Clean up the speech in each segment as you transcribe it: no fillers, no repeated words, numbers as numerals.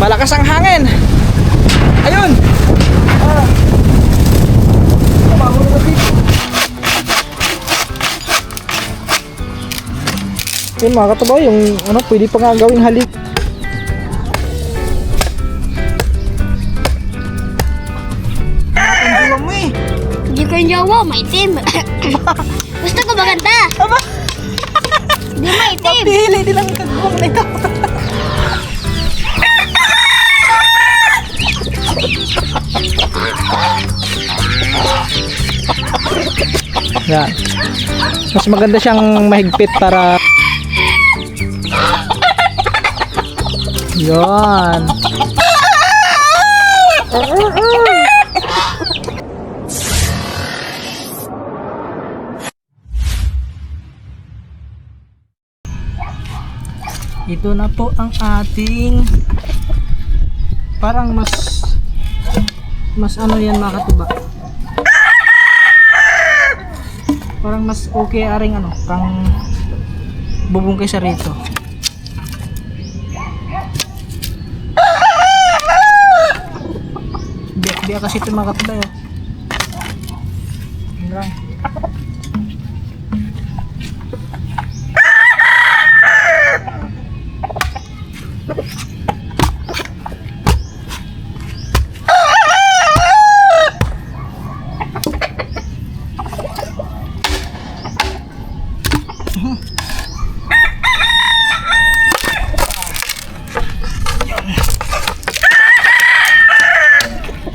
Malakas ang hangin. Ayun. Yun mga katabaw, yung ano, pwede pa nga gawing halik. Ang buwang mo eh. Hindi ko yung jowa, maitim. Gusto ko maganda. Aba, Hindi maitim. pili din lang itong buwang na ito. Yan. Mas maganda siyang mahigpit para yan. Ito na po ang ating parang mas ano yan mga katuba. Parang mas okay aring ano, pang bubong kaysa rito. Biyak-biyak kasi ito mga katuba yun. Yun lang.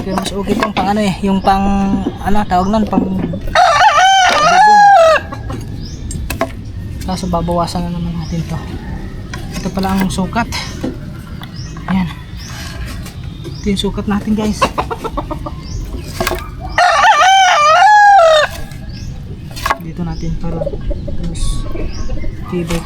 Pero mas okay tong pang ano eh, yung pang ano tawag nun, pang bubong. Kaso babawasan na naman natin to. Ito pala ang sukat. Ayan. Ito yung sukat natin guys. Dito natin para mas tibay.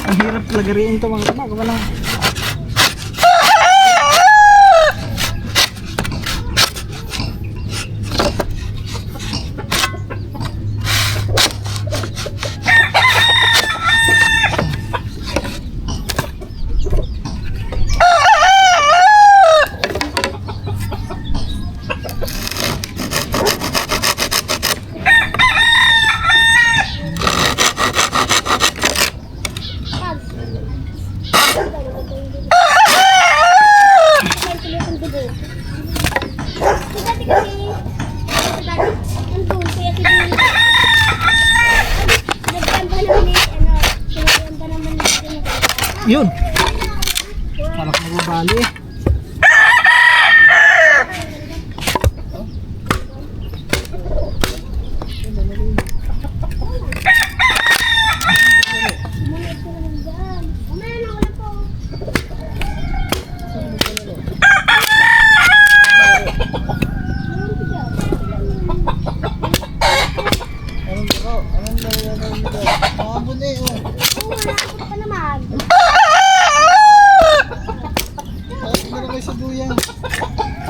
Ang hirap talaga rin ito mga kapag wala. Yun. Parang magbabali.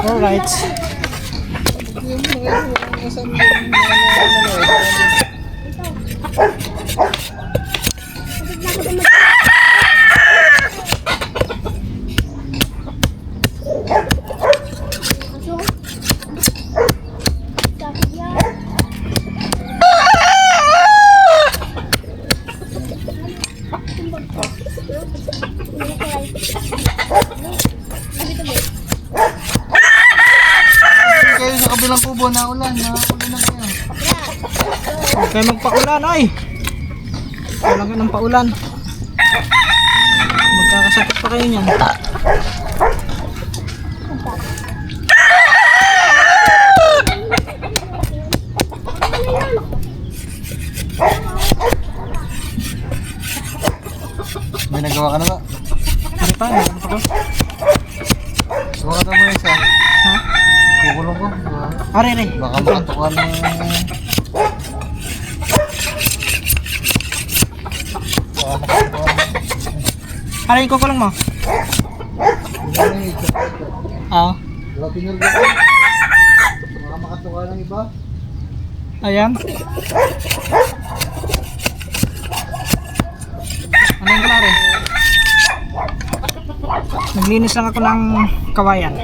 Alright. po, naulan na kayo. Huwag kayo magpaulan, ay! Walang ka ng paulan. Magkakasakit pa kayo niyan. May nagawa ka na ba? Ano pa? Ano pa ko? Gawa ka na mo isa. Ha? Kukulong ko. Are, are. Baka makatukan ng... Are, ikaw ko lang mo. Oo. Baka pinulga ka. Baka makatukan ng iba. Ayan. Anong klaro? Naglinis lang ako ng kawayan.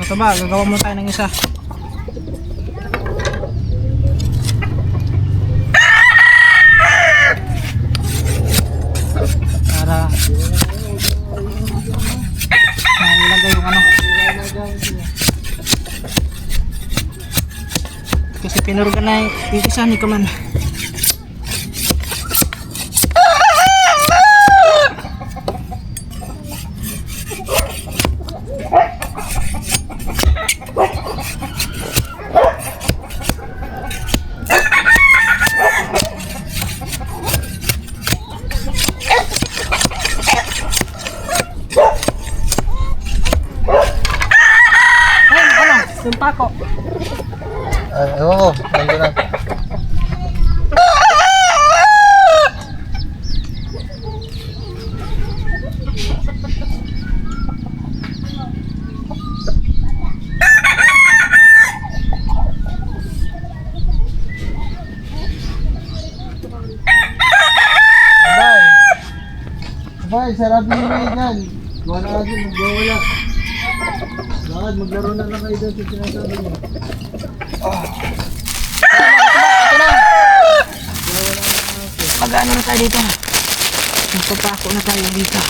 Ito ba, gagawa mo tayo ng isa. Para ilagay yung ano. Kasi pinurugan na yung isa ni Kaman. Yung pako. Ewan ko, nandun na. Abay, sarap yung mga dyan. Gawa na natin, magwawala. Bakit? Maglaro na lang kayo doon sa sinasabi mo. Mag-ano na tayo dito. Magpapako na tayo dito.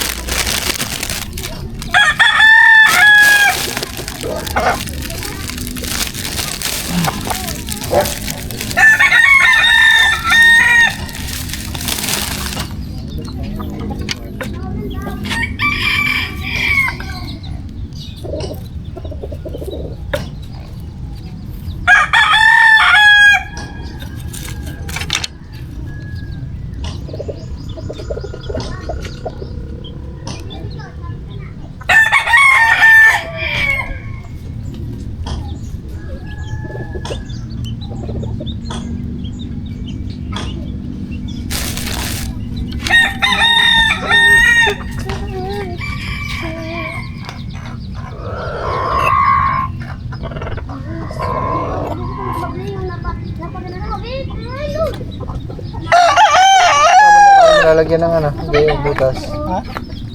Malalagyan ng ano, gayong butas. Ha?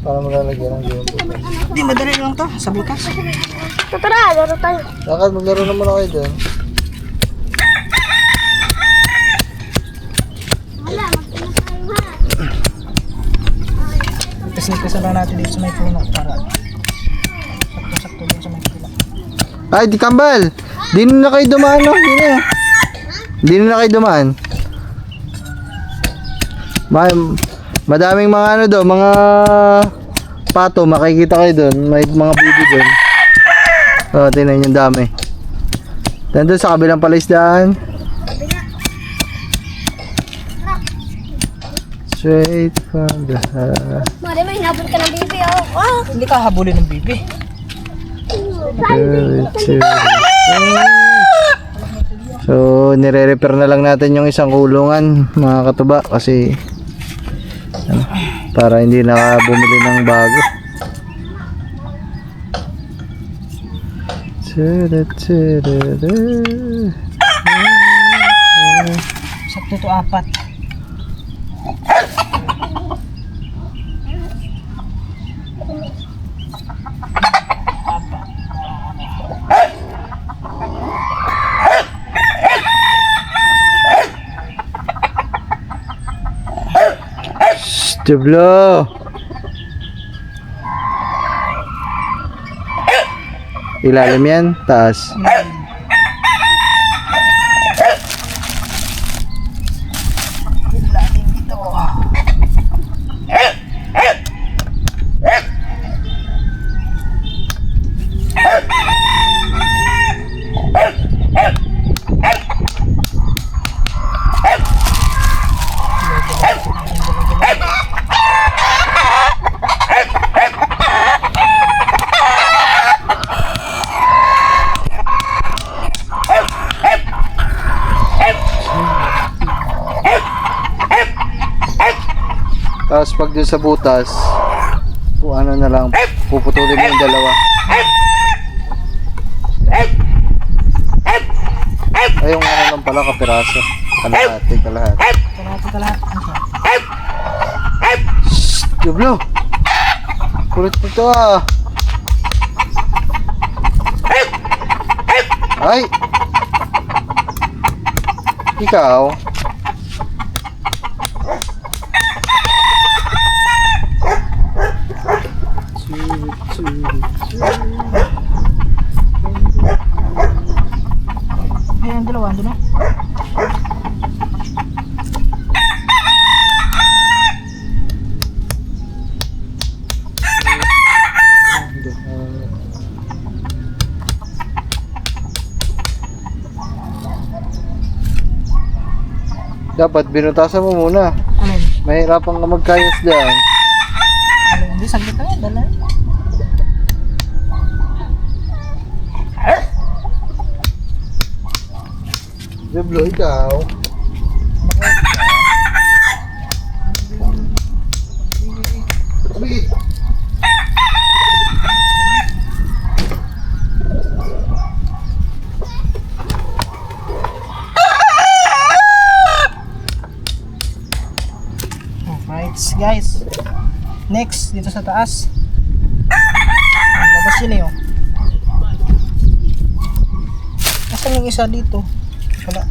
Para malalagyan ng gayong butas. Hindi, madali lang to. Sa butas. Tara, laro tayo. Bakit maglaro naman ako doon? Wala, magtinag tayo ha. Ipas-ipasan lang natin dito sa may puno para sakto-sakto dun sa may puno. Ay, di kambal! Di na kayo dumaan, no? Di na. Di na kayo dumaan. Madaming mga ano doon, mga pato, makikita kayo doon. May mga bibi doon. Oh, tingnan yung dami. Nandun sa kabilang palaisdaan. Straight from the Mari, may hinabot ka ng bibi oh. Hindi ka habulin ng bibi. So, nire-repair na lang natin yung isang kulungan, mga katuba, kasi ano, para hindi na bumili ng bago. Sakto to 4. Jublo. Ilalim yan, taas. Tapos pag dun sa butas, kung ano na lang, puputulin mo yung dalawa. Ay, yung ano lang pala, kapiraso. Kalahati. Kalahati. Shhh! Jublo! Kulit mo ito ah! Ay! Ikaw? Ay, ang dalawa, andun na. Dapat binutasan mo muna. Alin? Mahirapan ka magkayas dyan. Alin? Hindi, saglit na yan. Dala. Jublo, ikaw. Sige. Alright, guys. Next, dito sa taas. Labas yun eh, oh. Nasaan yung isa dito? Wala.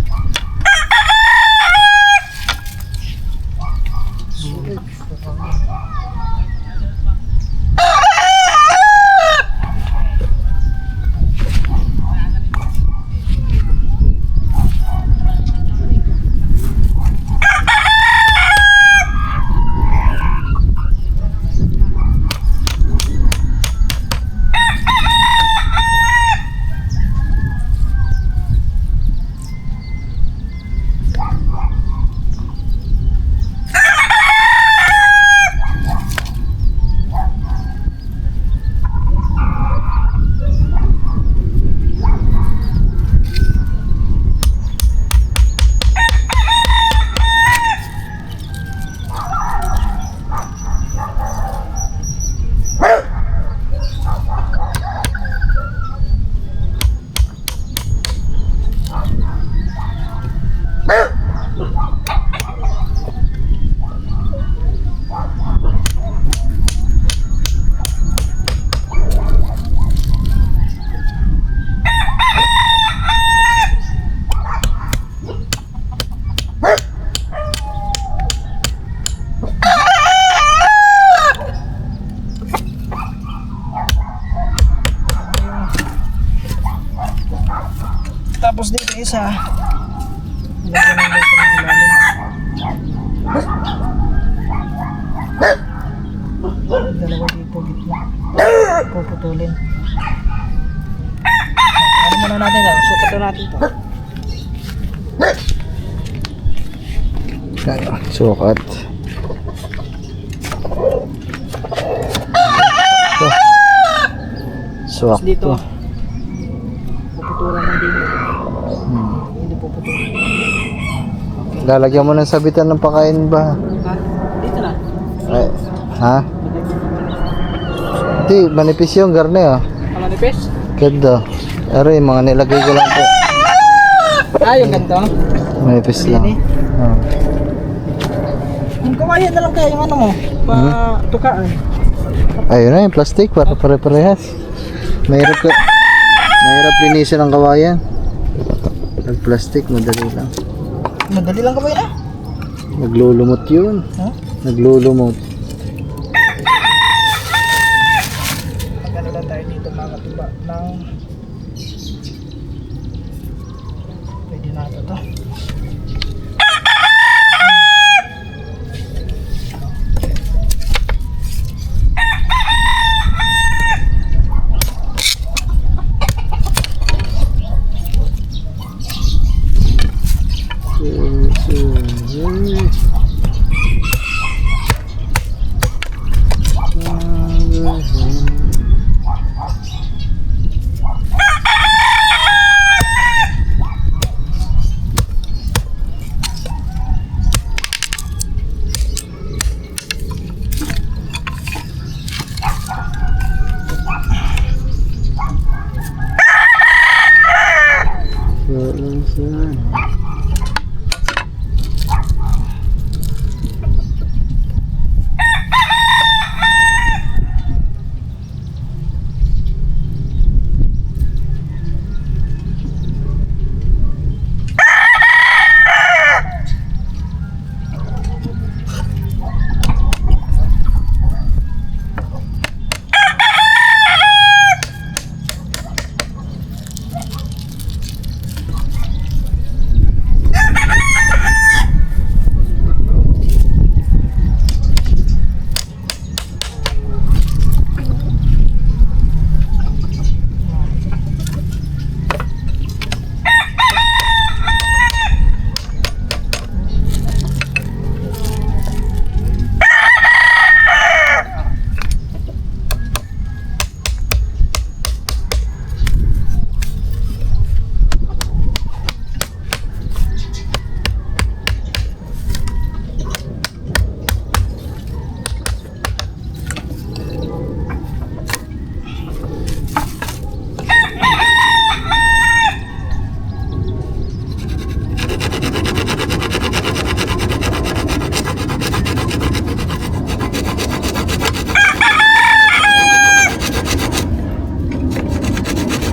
Tapos dito isa. Lagyan ng dito ng ilalim. Dalawa dito, gitna. Puputulin. Ano muna natin daw? Sukat na natin ito. Kaya, sukat. Suwak Dito. to. Puputulan ng dito. Hindi puputulan. Lalagyan mo ng sabitan ng pakain ba? Ha? Dito na. Ay, ha? Hindi, manipis yung garne ah. Kamanipis? Ganda. Aray, mga nilagay ko lang po. Yung ganito. May pis lang. Oh. Yung kawayan na lang kaya yung ano mo. Tukaan. Ayun na yung plastic para pare-parehas. Mahirap linisin ang kawayan. Ang plastic, madali lang. Madali lang kawayan ah. Naglulumot yun. Huh? Naglulumot. Magano lang tayo dito mga katuba ng pwede na ito to.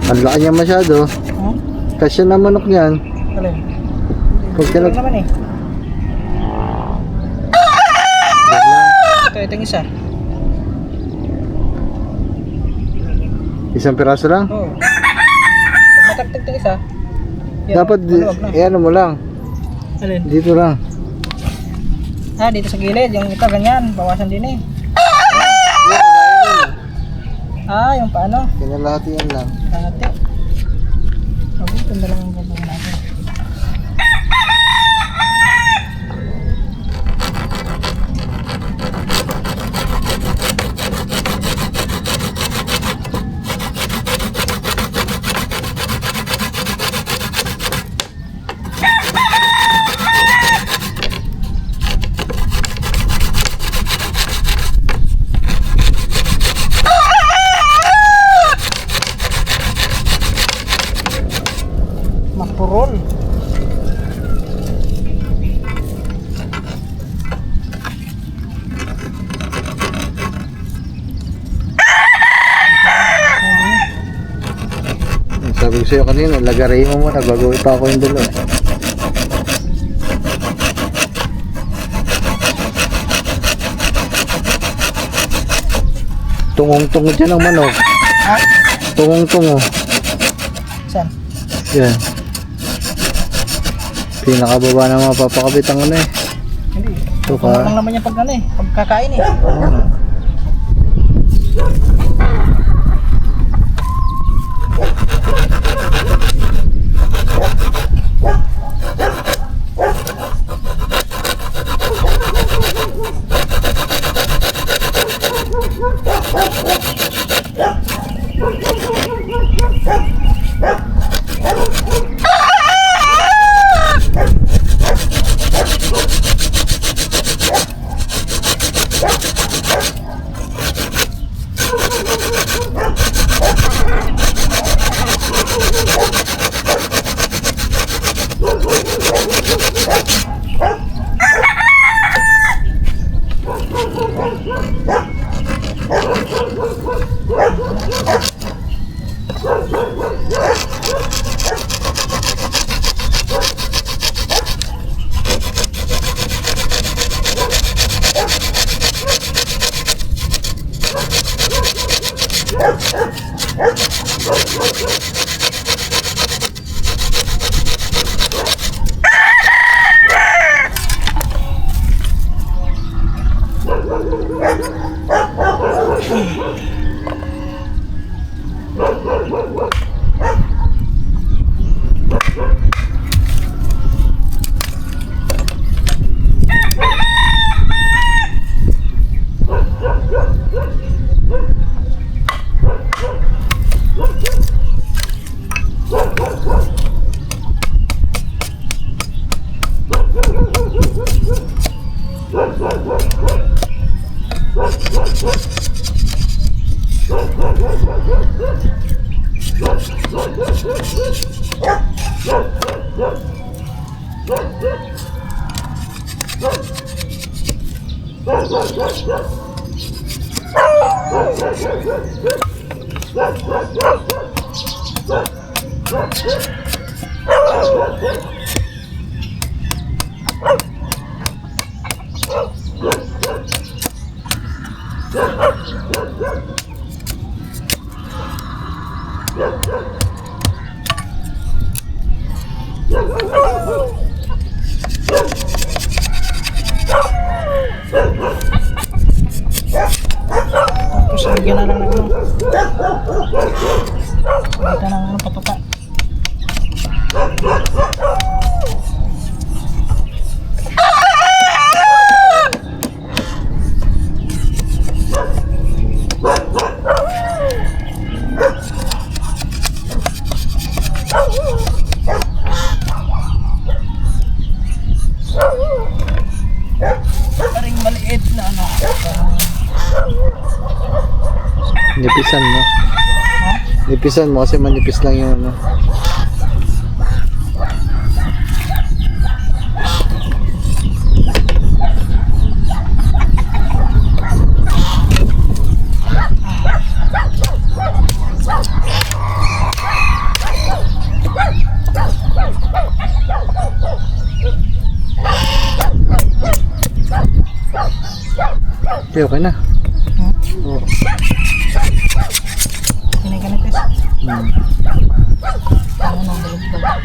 Ang laki niya masyado. Kasi na manok niyan. Alin? Pag Ito naman eh. Ito yung isa. Isang piraso lang? Oo. Pag matagtag ito isa. Dapat, ano mo lang. Alin? Dito lang. Dito sa gilid. Yung ito ganyan. Bawasan din eh. Yung paano? Kinalahati yan lang. Dati. Ito na lang ang gagawin natin. Mapurol. Sabi ko sa'yo kanina, lagaray mo muna bago pa ako yung dalawa. Tungong-tungo dyan ang manok. Tungong-tungo. Saan? Yan. Pinakababa na mapapakabit ang ano eh. Hindi. Ito Ito lang naman yung pag ano eh. Pagkakain eh. Tapos lagyan na lang ng ano. Lagyan ng ano patuka. Paring maliit na ano. Nipisan mo. Nipisan mo kasi manipis lang yung ano. Okay na. Oo. Kinikanipis. Ano nang balog-balog.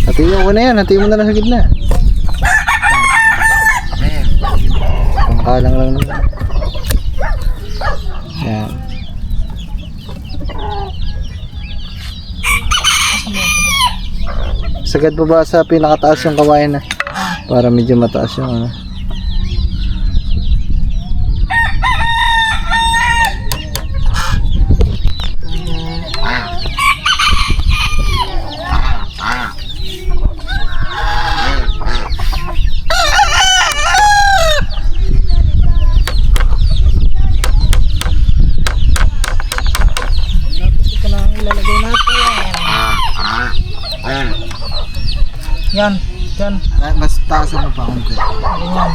Hatiin ko na yan. Hatiin mo na lang sa gitna. Pangkalang lang naman. Yan. Sagad pa ba sa pinakataas yung kawain na? Para medyo mataas yung ano. Tapos ito na ang ilalagay natin. Yan. Yan. Mas taas mo pa konti. Ganyan.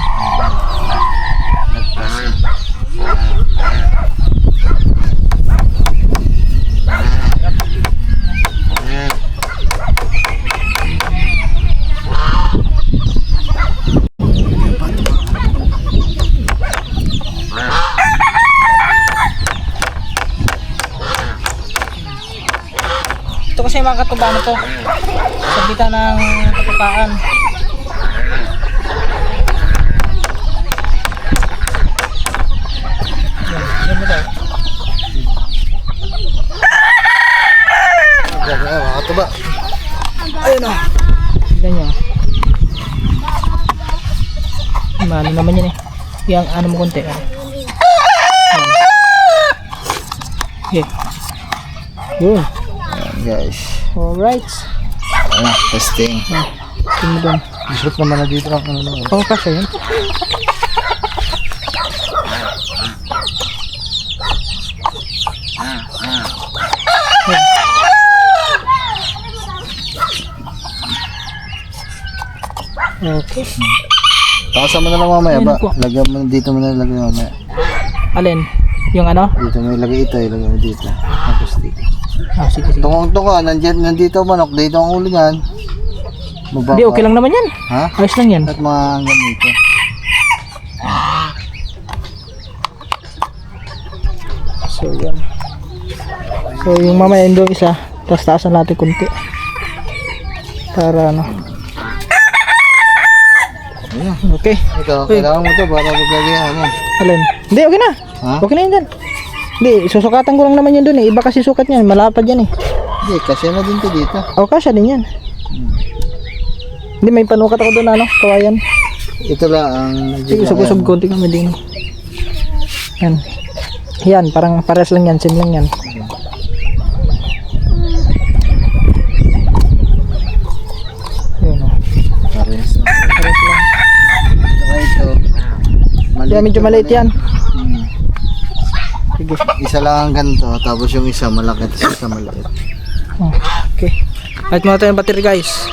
Ito kasi mga katubano to. Sa kita ng katukaan. Yan mo daw. Makatuba. Ayun o. Tignan nyo. Ano naman yan eh. Yang ano mo konti. Yan. Okay. Yun. Guys. Alright. Ayan, testing. Tingnan mo doon. Isot naman na dito ang ano lang. Oo, kasi yun. Okay. Takasan mo na lang mamaya Ayun ba? po. Lagyan mo dito mo na lagyan mamaya. Alin? Yung ano? Dito mo ilagay ito, ilagay mo dito. Tapos dito. Ah, sige, sige. Tungong tungo, nandito manok, dito ang ulo niyan. Hindi, okay lang naman yan. Ha? Ayos lang yan. At mga hanggang dito. So, yan. So, yung mamaya yung isa, tapos taasan natin kunti. Para ano. Ayan. Okay. Ito, kailangan mo ito para maglagyan mo. Alin? Hindi, okay na. Ha? Okay na yun dyan. Hindi, susukatan ko lang naman yun dun eh. Iba kasi sukat niyan, malapad yan eh. Hindi, kasi na din ito dito. O, kasya din yan. Hindi, may panukat ako dun ano, kawayan. Ito lang ang... Sige, usog-usog konti kami din. Yan. Yan, parang pares lang yan, same lang yan. Yun o. Pares. Pares lang. Saka ito. Yan, medyo maliit yan. Hmm. Sige. Isa lang ang ganito, tapos yung isa malaki, tapos isa maliit. Oh, okay. Palit muna tayo ng battery guys.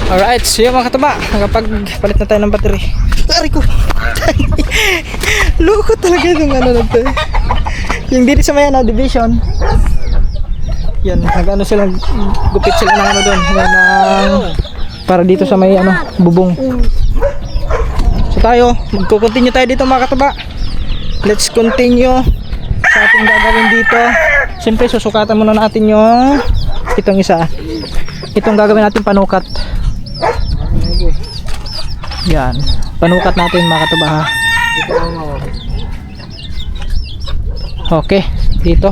Alright, so yun mga kataba, nakapagpalit na tayo ng battery. Tari ko. Loko talaga yung ano na to. Yung dito sa may ano, division. Yan, nag-ano sila, gupit sila ng ano doon. Yan, para dito sa may ano, bubong. So tayo, magko-continue tayo dito mga kataba. Let's continue sa ating gagawin dito. Siyempre susukatan muna natin yung itong isa. Itong gagawin natin panukat. Yan, panukat natin mga kataba ha. Okay, dito.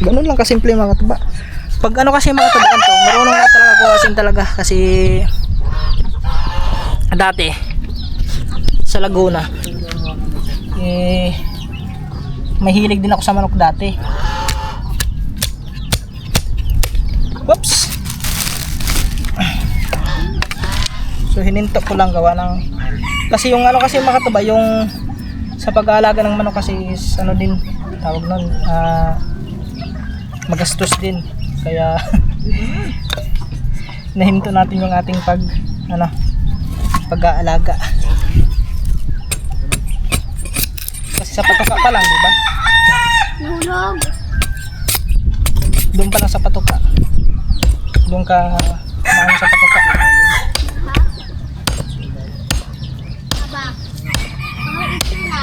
Ganun lang kasimple mga kataba. Pag ano kasi mga katabakan to, marunong na talaga ako asin talaga kasi dati sa Laguna mahilig din ako sa manok dati. Whoops. So hininto ko lang gawa ng kasi yung ano kasi mga kataba yung sa pag-aalaga ng manok kasi is, ano din tawag nun magastos din kaya nahinto natin yung ating pag-aalaga kasi sa patuka pa lang diba Nahulog. doon pa lang sa patuka doon ka maano sa patuka Aba. Ang ito na.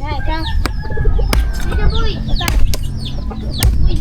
Ya, ito. Dito, boy. Ito. Ito, boy.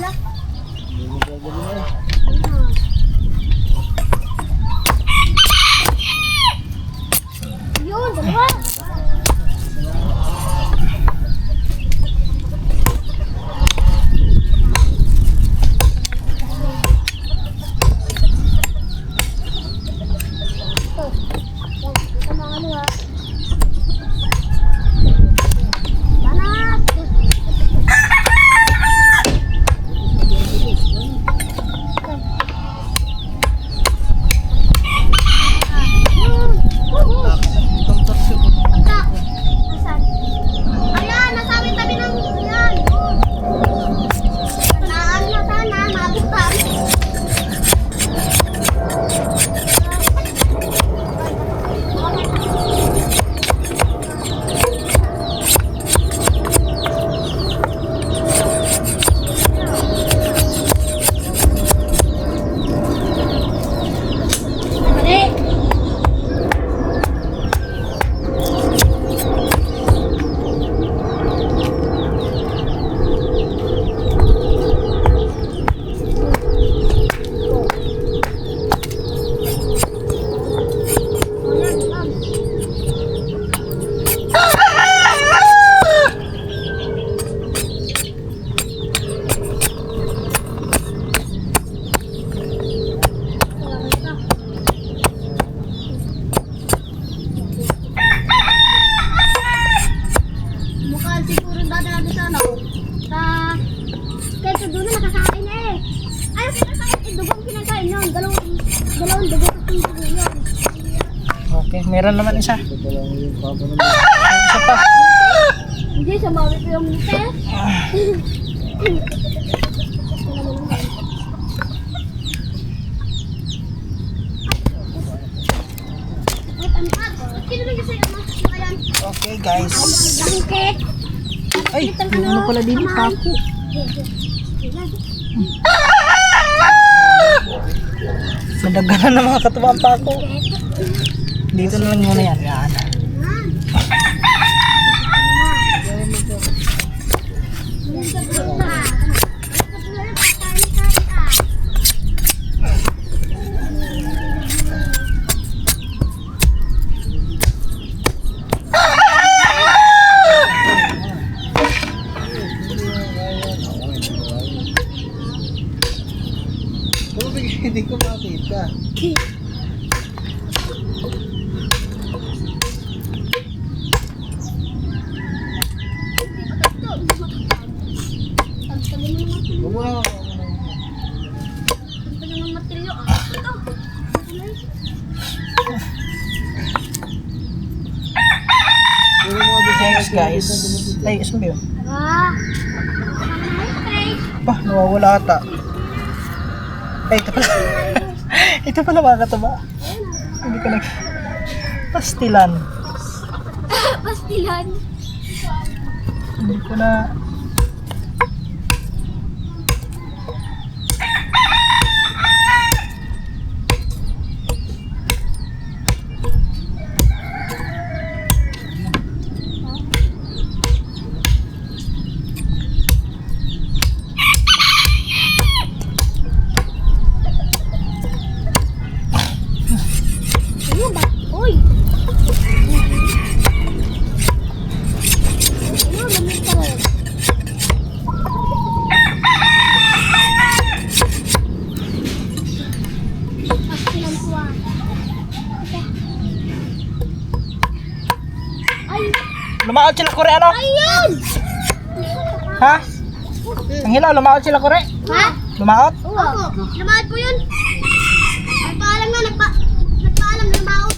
Yan. Yun, dalawa. Ito mga ano ha. Banat! Baka siguro dadala doon sa ano. Sa... Kaya doon na nakakain eh. Ay, kinakain. Dugong kinakain yun. Dalawang dugo at yung dugo yun. Okay, meron naman isa. Ito pa lang yung papa naman. Isa pa. Hindi, sumami ko yung mute. Wait, ang pato. Sino rin kasi yung mga yan? Okay guys. Dangke. Ay, yung ano pala din, pako. Nadaganan ng mga katuwa ang pako. Dito na lang muna yan. Yan. Hindi ko makita. Huwag mo na. Thanks guys. Ay, saan ba yun? Ah. Pa, nawawala ata. Ay, ito pala. Ito pala mga katuba. Hindi ko nag... Pastilan. Pastilan. Hindi ko na... Ano ba? Uy! Ano, lamig ka rin. Pastilan ko ah. Ay! Lumakad sila kore ano? Ayun! Ha? Ang hilaw, lumakad sila kore? Ha? Lumakad? Oo. Lumakad ko yun. Nagpaalam na, nagpaalam na lumakad.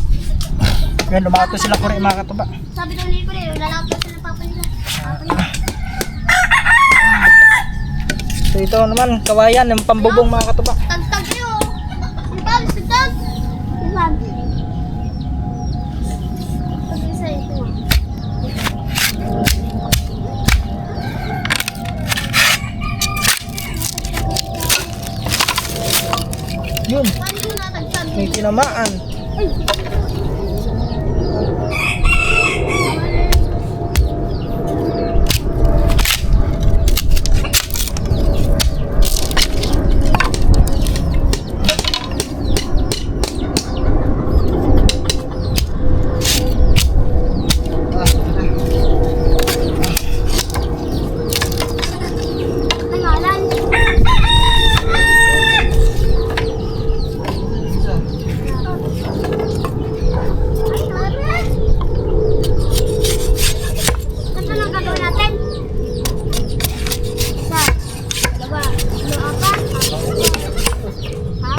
Yan, lumakad ko sila kore mga katuba. Sabi daw ni ko rin, lalapit daw sila papa nila. Papa nila. So ito naman, kawayan, yung pambubong mga katuba. Tagtag kayo. Tagtag, tagtag. Tagtag. Pag-isa ito. Yun, Paano yung natagtag? may tinamaan. Ay! Nangalan. Ito lang gagawin natin. Isa, dalawa, tatlo, apat. Ha?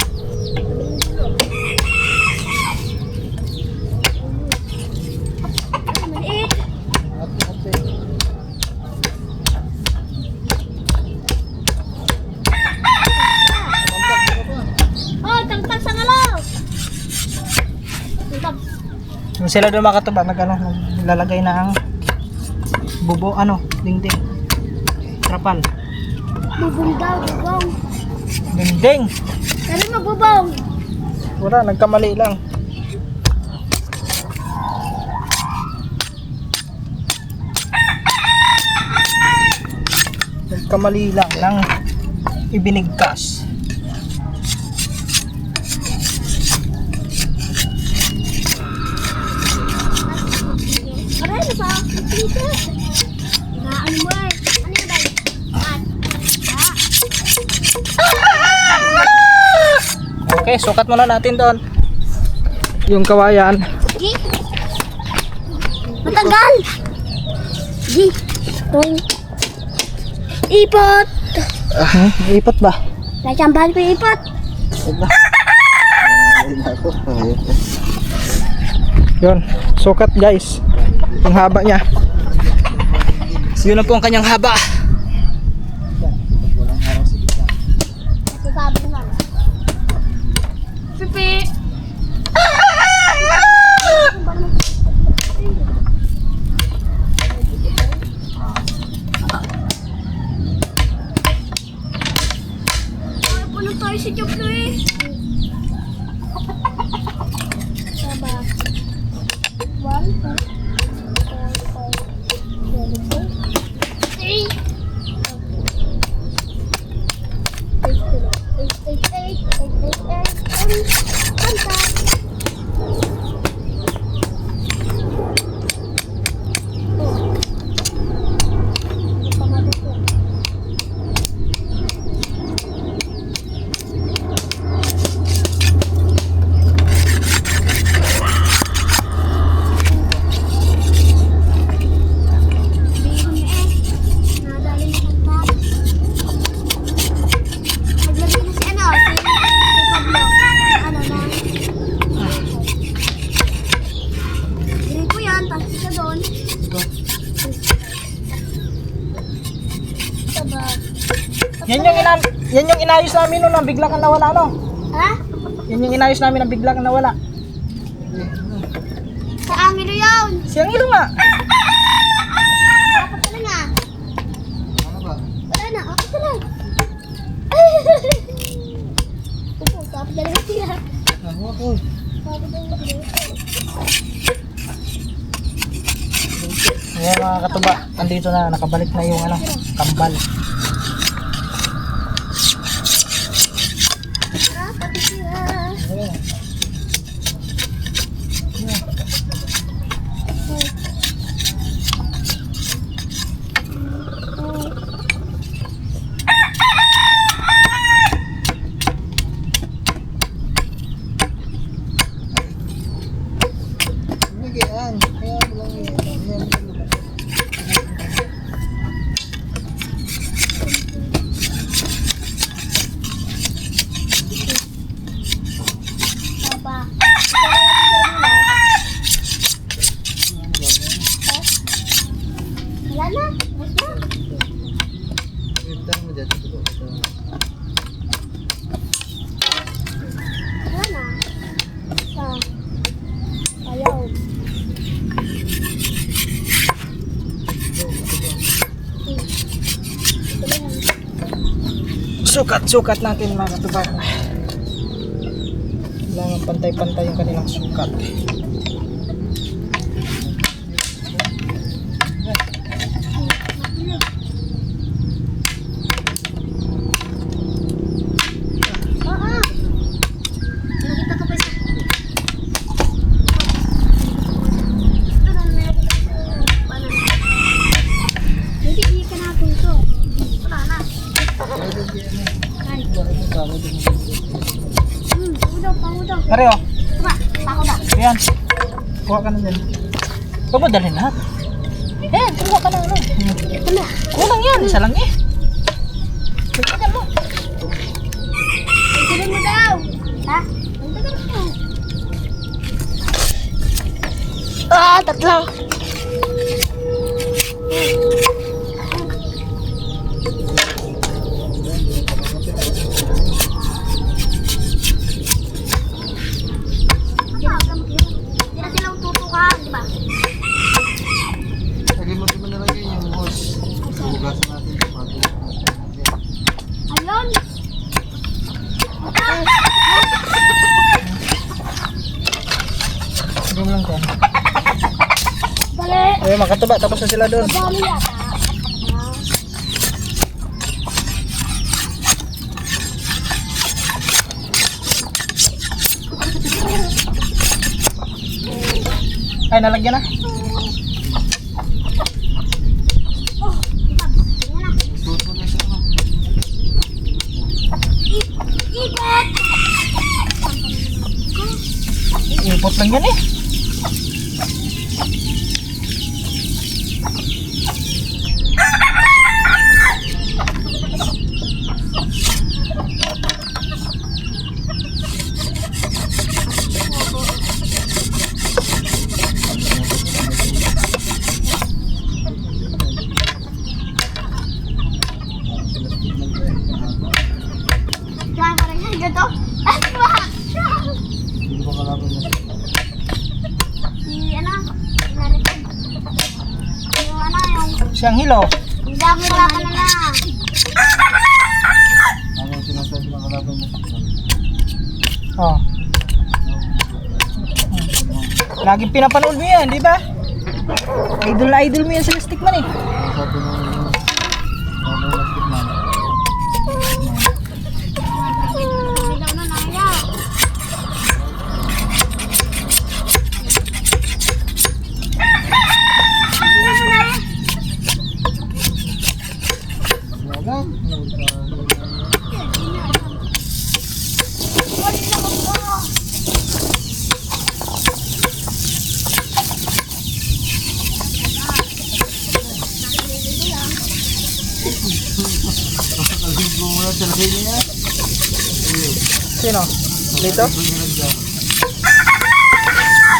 Maliit. Oh, tagtag sa ngalaw. Tagtag. Yung sila doon mga katuba, naglalagay na ang bubo, dingding. Trapal. Bubong daw, bubong. Dingding! Sabi mo, bubong. Wala, nagkamali lang. Nagkamali lang ng ibinigkas. Aray, nasa dito. Na, ano mo eh? Ano yun dahil? Okay, sukat muna natin doon. Yung kawayan. Gi? Matagal! Gi! Tuwing. Ipot! Ipot ba? Natsambahan ko yung ipot. Yun, sukat guys. Yung haba niya. So, yun na po ang kanyang haba. Sasabi naman. Pipi! Puno tayo si Choklo eh. Saba. 1, Yan yung inayos namin noon nang bigla kang nawala, no? ha? Yan yung inayos namin nang bigla kang nawala. Sa angilo yun. Siyang ilo nga. Dapat ka na. Ano ba? Wala na, ako ka lang. Opo, dapat talaga sila. Ako. Dapat talaga sila. Ayan mga katuba, andito na, nakabalik na yung ano, kambal. Pati sila. Yan. Kaya ko lang yan. Papa. Wala na. Basta. Ito mo dyan. Wala na. Basta. Ayaw. Sukat natin mga katuba. Kailangan pantay-pantay yung kanilang sukat. Oo. Nakita ko pa isa. Ano na meron ko sa paano? Hindi ka natin to. Wala na. Ay. Pango daw. Pare oh, Tama, pango daw. ayan. Kuha ka na dyan. Huwag mo dalhin lahat. Eh, kuha ka na ano. Tama. Kulang yan, isa lang eh. Tignan mo. Tignan mo daw. Ha? Tignan mo. Ah, tatlo. Hindi na silang tutukan, di ba? Lagyan mo naman nalagay yung hose. Hugasan natin ito. Ayun. Sige mo lang ko. Bali. Ayun mga katuba, tapos na sila doon. Bali yata. Ay, nalagyan na. Oh, tingnan na. Suot mo na siya. Ikot. Ipot lang yan eh. Siyang hilo. Hindi ako kalaban na lang. Ano ang sinasabi ng kalaban mo? Oh. Laging pinapanood mo yan, di ba? Idol na idol mo yan sa Stickman eh. Ang sabi ng Hindi daw na naya. Sino? Dito?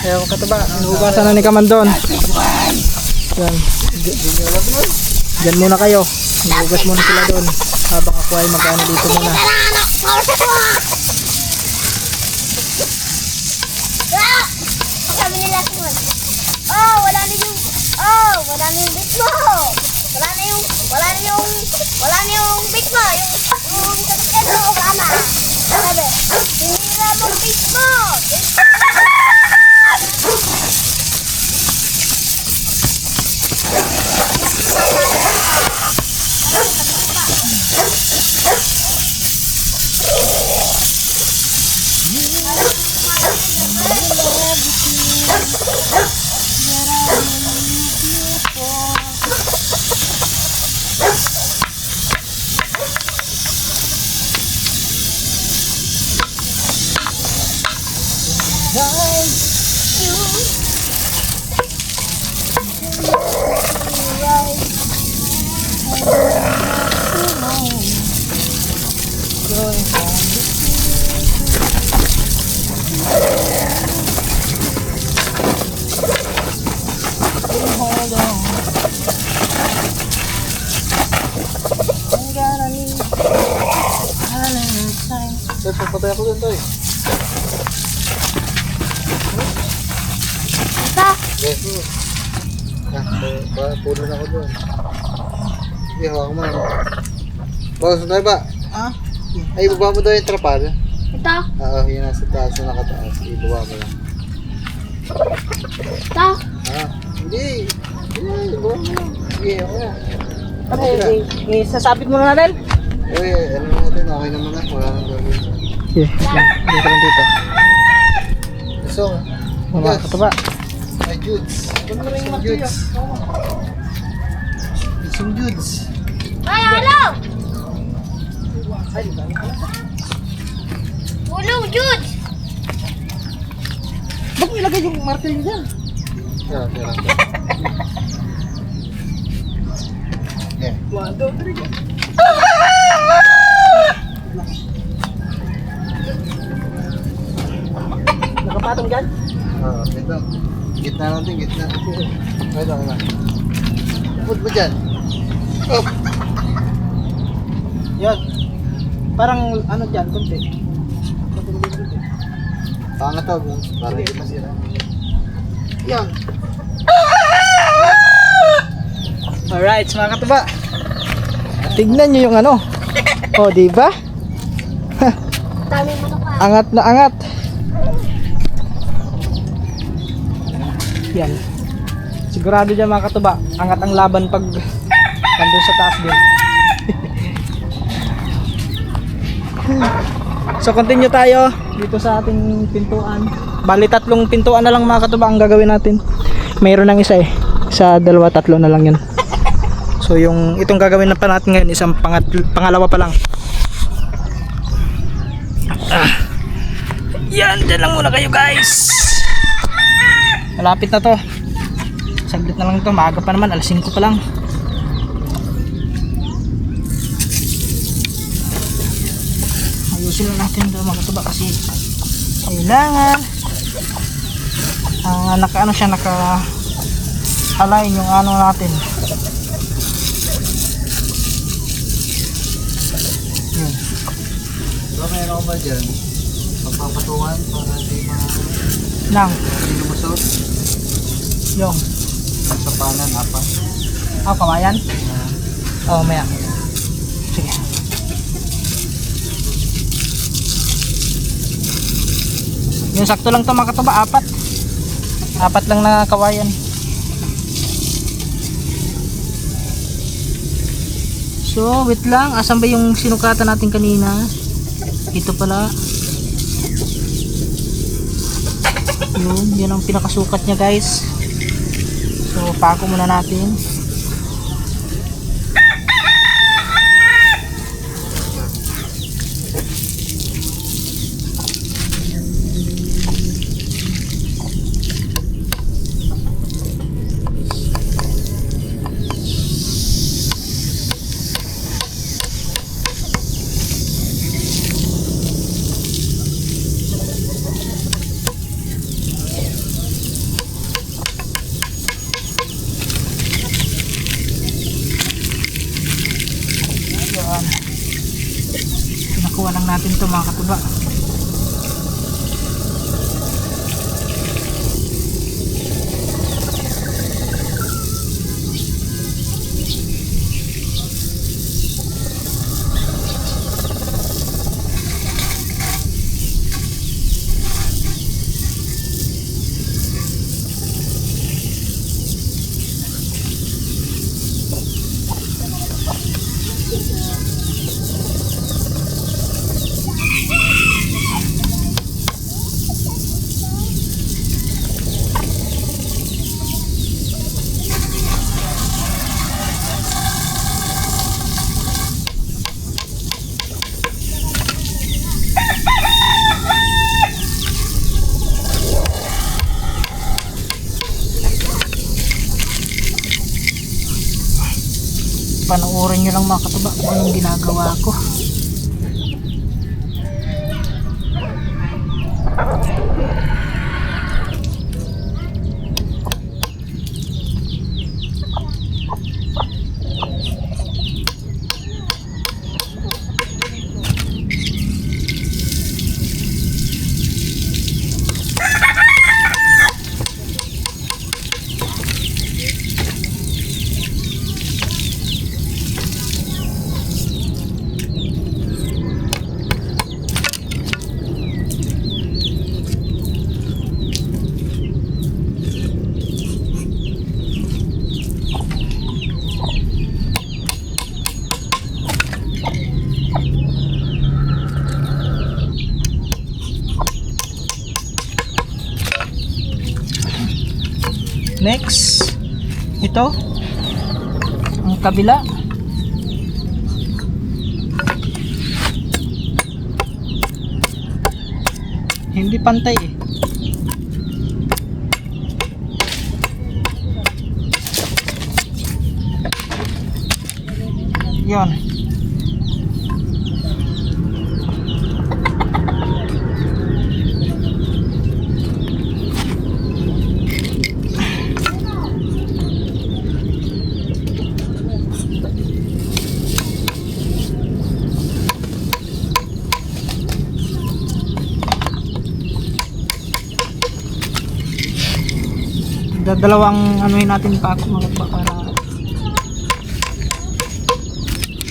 Ayaw ka ba? Inuugasan na ni Kamandon. Yan. Diyan muna kayo. Inuugas muna sila doon. Habang ako ay mag-ano dito muna. Sabi nila Simon, wala na yung bit mo. Wala na yung bit mo. Yung sasakyan mo, wala na. Sabi, sinira mo bit mo. Tay, papatay ako doon, Tay. Ito, Yes, pulo na ako doon. Sige, hawa ko muna. Bawas na tayo ba? Ah? Ay, ibaba mo daw yung trapal. ito, Oo, yun nasa taas na nakataas. Ibaba mo lang. ito. Hindi. Ibaba mo lang. Sige, ako na. Sasabit muna natin? Ano natin, okay naman na. Wala nang gagawin. Okay, dito lang dito. So, Mga kataba. ay Judes. Isang Judes. Isang Judes. Ay, hello! Tulong, Jude! Ba't mo ilagay yung martilyo dyan? Tira. Yeah. 1, 2, 3. Nakapatong dyan? Ito. Gitna natin, gitna. Ay, lang. Put mo dyan. Oh! Yan. Parang ano dyan, kunti. Pangat ako. Para hindi masira. Yan. Alright, mga kataba. Tignan nyo yung ano. O, di ba? Dami mo na ka. Angat na angat. Yan. Sigurado dyan mga kataba. Angat ang laban pag nandun sa taas din. So continue tayo dito sa ating pintuan. Bali 3 pintuan na lang mga kataba ang gagawin natin. Mayroon ng isa eh. Sa 2, 3 na lang yun. So yung itong gagawin na pa natin ngayon isang pangalawa pa lang. Yan, dyan lang muna kayo guys. Malapit na to. Saglit na lang ito, maaga pa naman, alas 5 pa lang. Ayusin lang natin ito mga kataba kasi kailangan naka align yung ano natin. Yun. So, meron ko ba dyan? Magpapatungan para hindi Nang, lumusot. yung Sa panan, apa. Oh, kawayan? Oo, maya. Sige. Yung sakto lang to mga katuba, 4. 4 lang na kawayan. So, wait lang. Asan ba yung sinukatan natin kanina? Ito pala. Yun ang pinakasukat niya guys. So, pako muna natin. Pinakuha lang natin to mga katuba. Panoorin nyo lang mga katuba kung anong ginagawa ko. Next, ito ang kabila. Hindi pantay eh. Yan. Dalawang anuhin natin pa ako mga pa para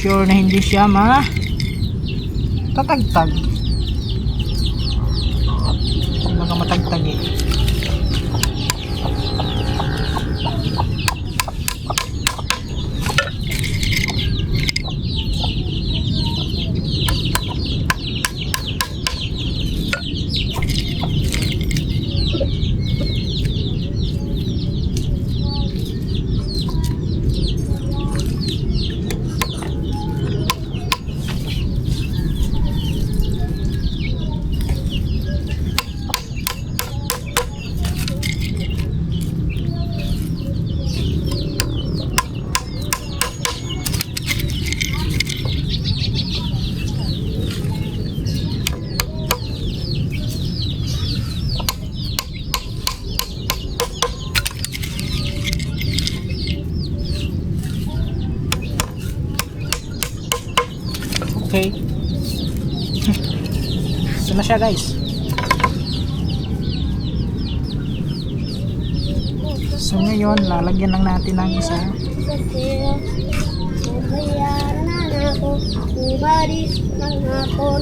sure na hindi siya tatagtag. Mga matagtag eh. Okay. Ito na siya guys. So ngayon, lalagyan lang natin ng isa. pagkira. Mabayaran na ako. Umalis ng hapon.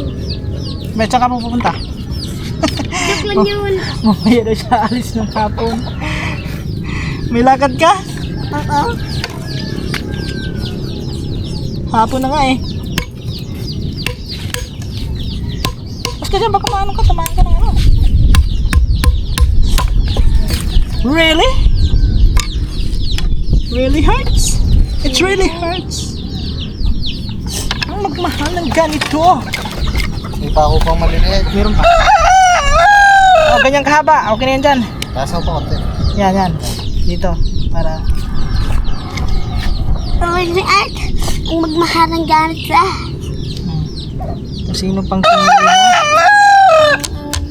May tsaka mo pupunta. Joke lang yun. Mamaya daw siya alis ng hapon. May lakad ka? Oo. Hapon na nga eh. Basta dyan, baka maano ka, tamaan ka ng ano. Really? Really hurts? It really hurts. Ang magmahal ng ganito. May pa ako pang maliliit. Meron pa. Oh, ganyan kahaba. Okay na yan dyan. Taas ako pa konti. Yan, yan. Dito. Para. Really art. Ang magmahal ng gamit ka. Kung sino pang pinili mo.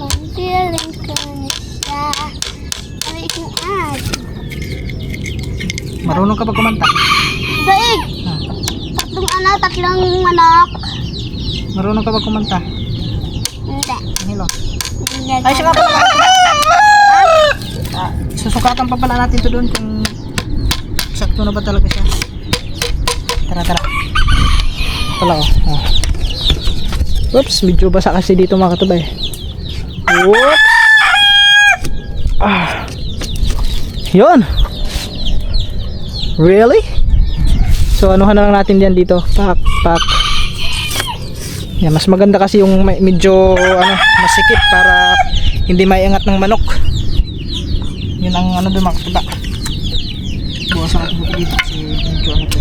Ang feeling ko na siya. Ay, ikong art. Marunong ka ba kumanta? Daig! Ah, Tatlong anak. marunong ka ba kumanta? Hindi. Hello. Ay, siya nga pala. Susukatan pa pala natin to doon kung sakto na ba talaga siya. Tara, tara. Pala ko. Oh. Oops, medyo basa kasi dito mga katubay. Whoops! Ah. Yun! Really? So, anuhan na lang natin diyan dito. Pak, pak. Yan, mas maganda kasi yung medyo masikip para hindi maiangat ng manok. Yun ang ano doon mga katuba. Buwasan natin buto dito kasi medyo ano to.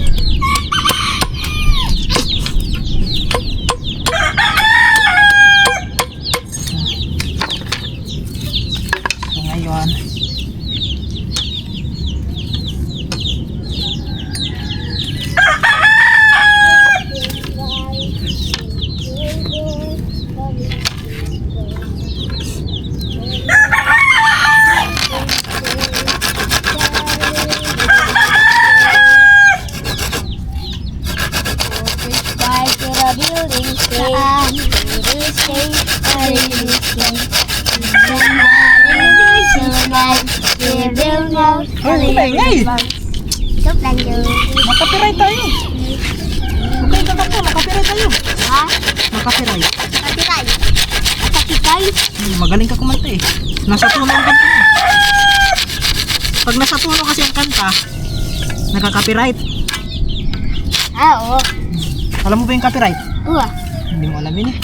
So ngayon Joke lang yun. makapiray tayo. Okay ka po, makapiray tayo. Ha? Makapiray. Katitay. Katitay? Magaling ka kumanta eh. Nasa tuno ang kanta eh. Pag nasa tuno kasi ang kanta, nagka-copyright. Ah, oo. Alam mo ba yung copyright? Oo. Hindi mo alam yun eh.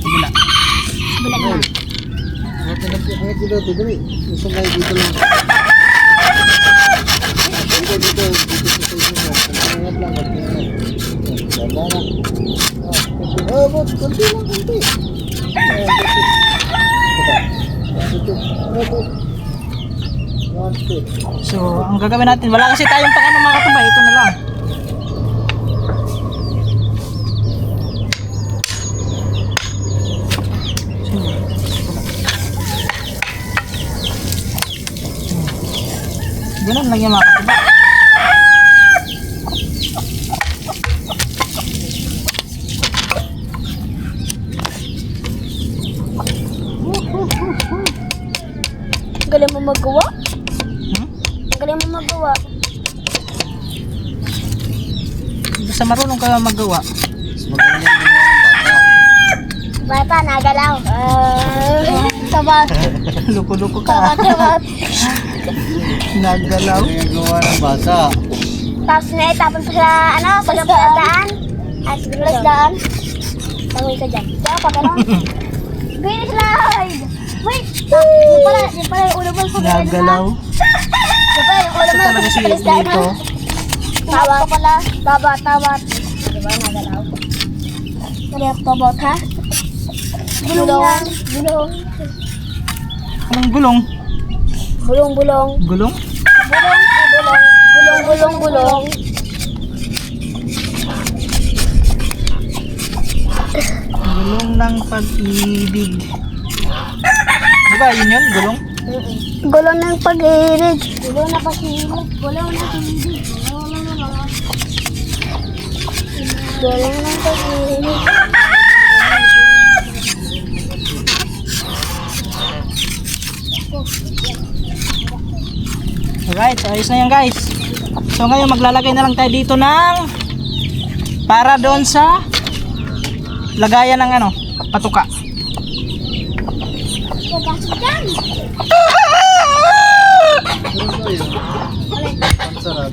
Bula. Bulag na. Angat dito, dito. Usong kayo dito lang. Dito, dito. Dito sa side mo. Angat lang, konti lang. Baba na. Oh, bot, konti lang, konti. So, ang gagawin natin, wala kasi tayong pang ano mga katubay, ito na lang. Ganun lang yung mga katubay. Galing mo magawa? Hmm? Galing mo magawa? Basta marunong ka magawa. Magaling yung bata. Bata, nagalaw. Sabat. Luko-luko ka. Sabat. Naggalaw. Magaling yung gawa ng bata. Tapos na itapon pa sa, sa pagdaan. At sa pagdaan. Tangoy ka dyan. Kaya pa gano'n. Green slide! Wait! Yung pala yung ulo mo sa Naggalaw. Yung pala yung ulo Ito mo talaga si sa pagdaan. dito. Tawat ka pala. Tawat. Diba, nagalaw? Nagalaw tawat ha? Bulong. Anong gulong? Bulong. Gulong? Bulong. Gulong ng pag-ibig. ba yun yun? Gulong? Gulo ng pag-irig. Gulo na pag-irig. Gulo na pag-irig. Gulo ng pag-irig. Alright, so ayos na yan guys. So ngayon maglalagay na lang tayo dito ng para doon sa lagayan ng ano, patuka. Pagkasok dyan. Ang sarap.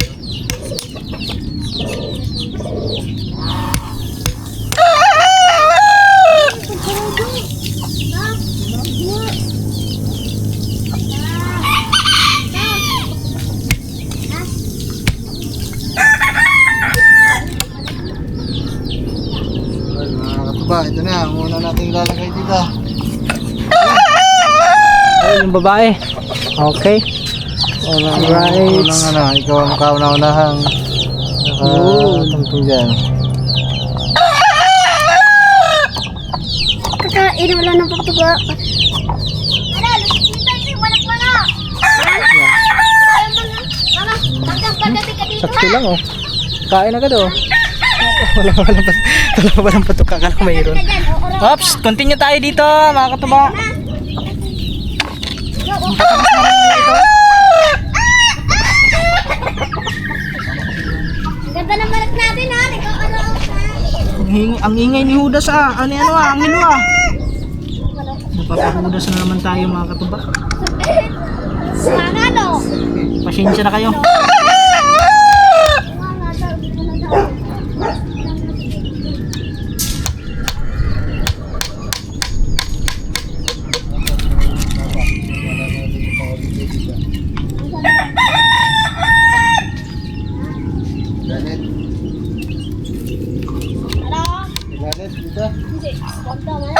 Well, mga katuba, ito na. Ang una nating ilalagay dito. Ayun yung babae. Okay. Alright. Unang ano, ikaw ang kauna-unahang nakatungtong dyan. Kakain wala ng pagtuga. Ano, lusipin, walang mga. Pagkakagabi ka dito Sakto lang oh. Kain agad oh. Wala ng patuka ka lang mayroon. Oops, continue tayo dito mga katuba. Tapos na rin ito. Ganda ng balat natin ha. Ang ingay ni Judas ah. Ang hilo ah. Napapahudas na naman tayo mga katuba. Sana no. Pasensya na kayo. Ganit. Ano? Ganit dito. Hindi. Ganda man.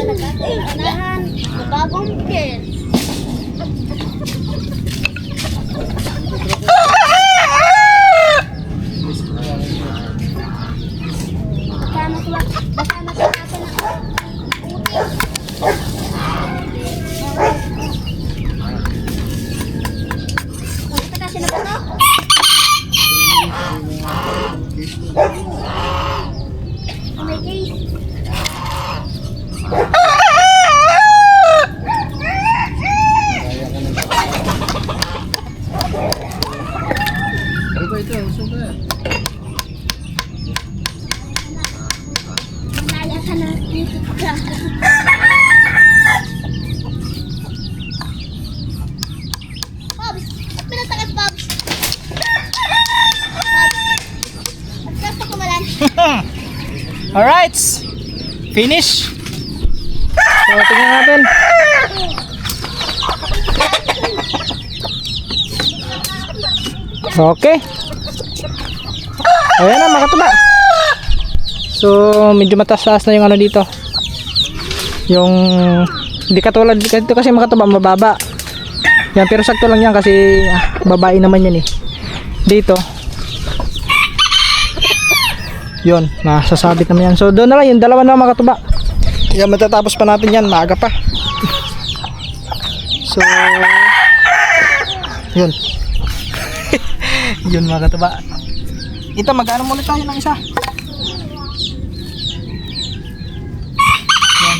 Nagkakaunahan. Bagong kill. Basama sa natin ako. Bakit kasi na ba ito? May case. Ito, usok ka. Naya ka na dito ka. Bobs! Pinatakas, Bobs! Bobs! At kumalan. Alright. Finish. So tingnan natin. Okay. Ayan na mga katuba. So medyo mataas-taas na yung ano dito. Yung hindi katulad dito kasi mga katuba mababa. Yan pero sakto lang yan kasi babae naman yan eh. Dito. Yun, masasabit naman yan. So doon na lang yung dalawa na mga katuba. Yan matatapos pa natin yan, maaga pa. So yun. Yun mga katuba. Ito mag-ano muna tayo ng isa. Yan.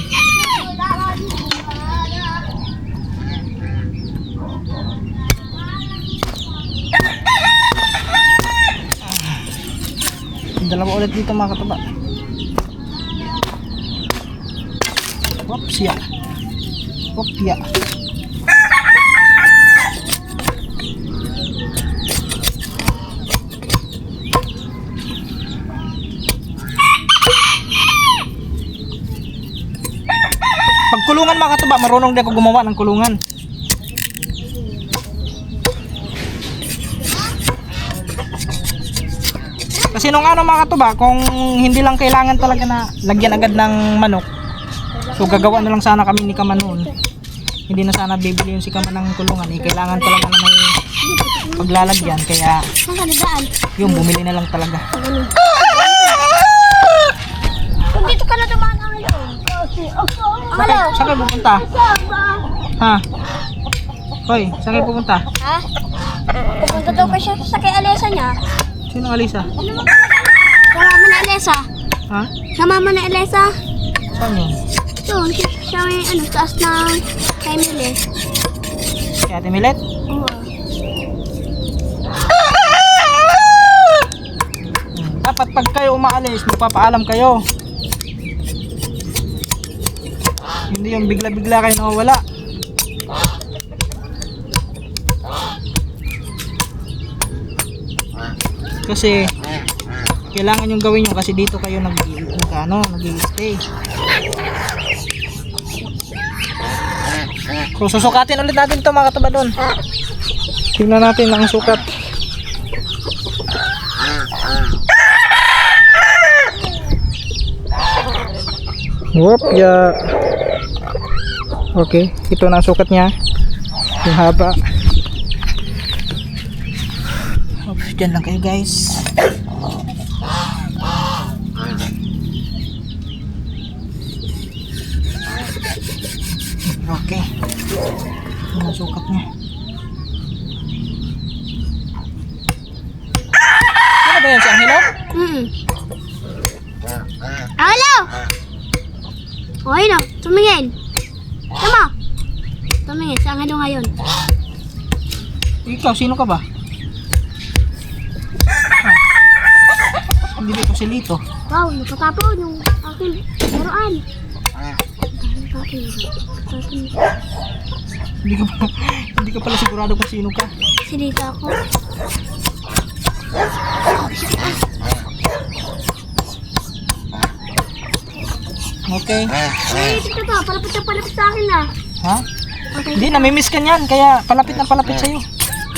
Dalawa ulit dito mga katuba. Oops, ya. Oops, ya. kulungan mga katuba, marunong din ako gumawa ng kulungan. Kasi nung ano mga katuba, kung hindi lang kailangan talaga na lagyan agad ng manok, so gagawa na lang sana kami ni Kaman noon. Hindi na sana bibili yung si Kaman ng kulungan, eh kailangan talaga na may paglalagyan, kaya Saan ka nadaan? yung bumili na lang talaga. Kung dito ka na dumaan ang ilo. Hello? Saan kayo pupunta? Ha? Hoy, saan kayo pupunta? Ha? Pupunta daw pa siya sa kay Alesa niya. Sino Alisa? Sa mama na Alesa. Ha? Sa mama na Alesa. Saan yun? Doon, siya may taas ng kay Mili. Kay Ate Milet? Oo. Dapat pag kayo umaalis, magpapaalam kayo. Hindi yung bigla-bigla kayo nawawala. Kasi kailangan yung gawin nyo kasi dito kayo nag-i-stay. So susukatin ulit natin ito mga kataba doon. Tingnan natin ang sukat. Whoop, ya. Okay, ito na ang sukat niya. Yung haba. Oops, dyan lang kayo guys. Okay. Ito na ang sukat niya. Ano ba yan? Si Angelo? Hello? Okay na, tumingin. Tama. Tumingin, saan ka doon ngayon? Ikaw, sino ka ba? Hindi ba ito si Lito? Wow, napatapon yung aking laruan. Hindi ka pala sigurado kung sino ka. Silita ako. Okay. Ay, ito to, palapit na palapit sa akin na. Ha? Okay. Hindi, namimiss ka niyan. Kaya palapit na palapit sa'yo.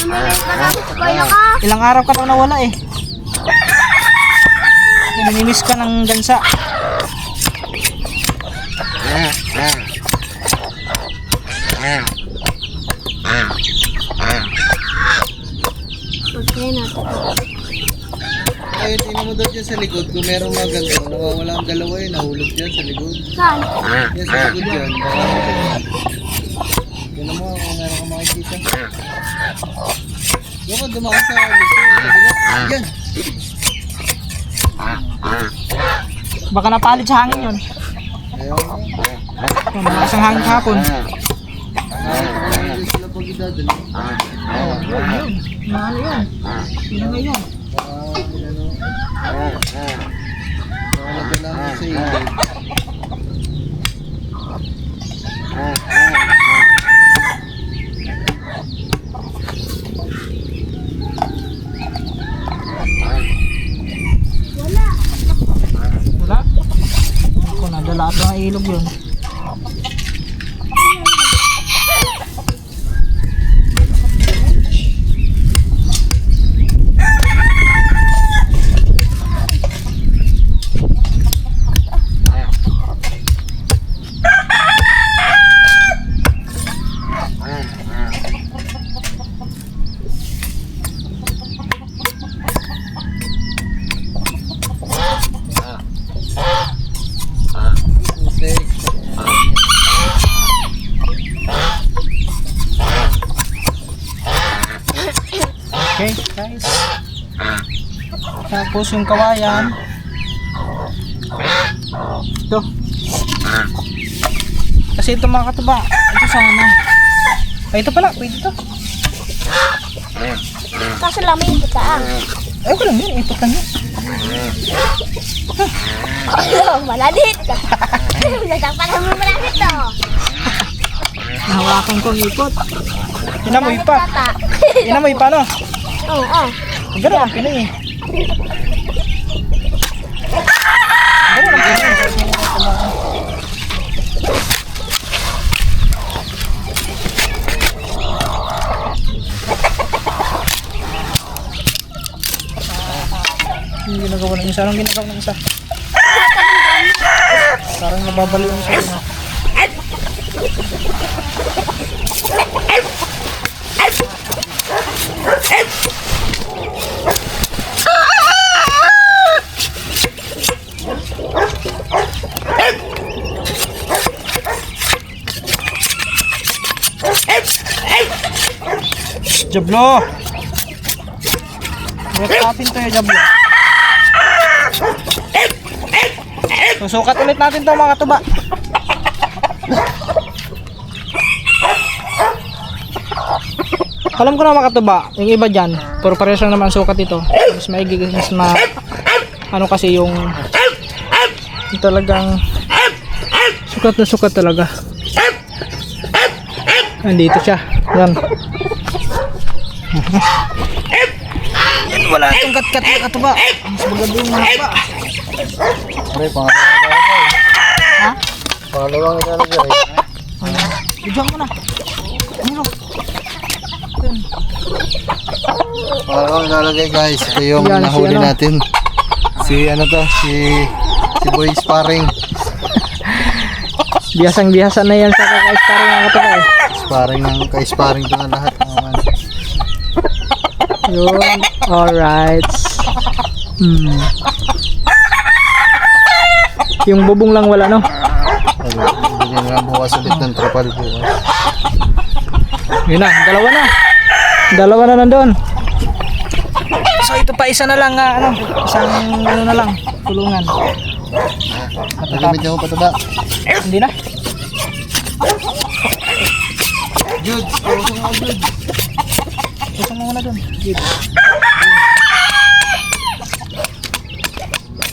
Mamalit ka na, kaya na ka. Ilang araw ka daw nawala eh. Kaya namimiss ka ng gansa. Okay na. Ay, tingnan mo daw dyan sa likod. Kung merong mga ganito, nawawala ang dalawa eh. Nahulog dyan sa likod. Saan? Yan sa likod dyan. Tingnan mo kung meron kang makikita. Yung ka dumaan sa likod. Sa bilog. Yan. Baka napalit sa hangin yun. Ayaw nga. Yung malakas ang hangin kahapon. Ayaw sila pag idadali. Yun. Mahalo yun. Yun na ngayon. Nagdala mo sa ilog. Wala? Ako, nadala ito ang ilog yun. Okay, guys. Tapos yung kawayan. Ito. Kasi ito mga katuba. Ito sana. Ay, ito pala. Pwede ito. Kaso lang may ipot ka ah. Ay, ko lang yun. Ipot lang yun. Maladit. Nagtakpan mo maladit to. Nahawakan ko ang ipot. Inamoy pa. Tata. Inamoy pa, no? Oo. Ganun ang Pinoy eh. Ganun ang Pinoy. Tapos anong ginagawa ng isa? Parang nababaliw yung isa na. Jablo! Nakapin to yung Jablo. Susukat ulit natin to mga tuba. Alam ko na mga tuba, yung iba dyan, pero parehas lang naman sukat ito. Mas maigig, mas ano kasi yung talagang sukat na sukat talaga. Andito siya. Yan. Yan, wala itong kat-kat na katuba. Mas maganda yung mga ba. Pre, pangalawang Ha? pangalawang ilalagay. Bidyan mo na. Ano? Pangalawang ilalagay guys. Ito yung Yan, si nahuli ano? natin. Si ano to? Si Boy Sparring. Bihasang-bihasa na yan sa kaka-sparring mga katuba eh. Sparring ng kay-sparring to na lahat. Yun. Alright. Yung bubong lang wala no? Hindi na bukas ulit ng trapal bukas. Yun na, dalawa na. Dalawa na nandun. So ito pa isa na lang ano, isang ano na lang, tulungan. Nagamit niyo pa ba? Hindi na. Jude, tusong mo Jude. Tusong mo muna dun. Good.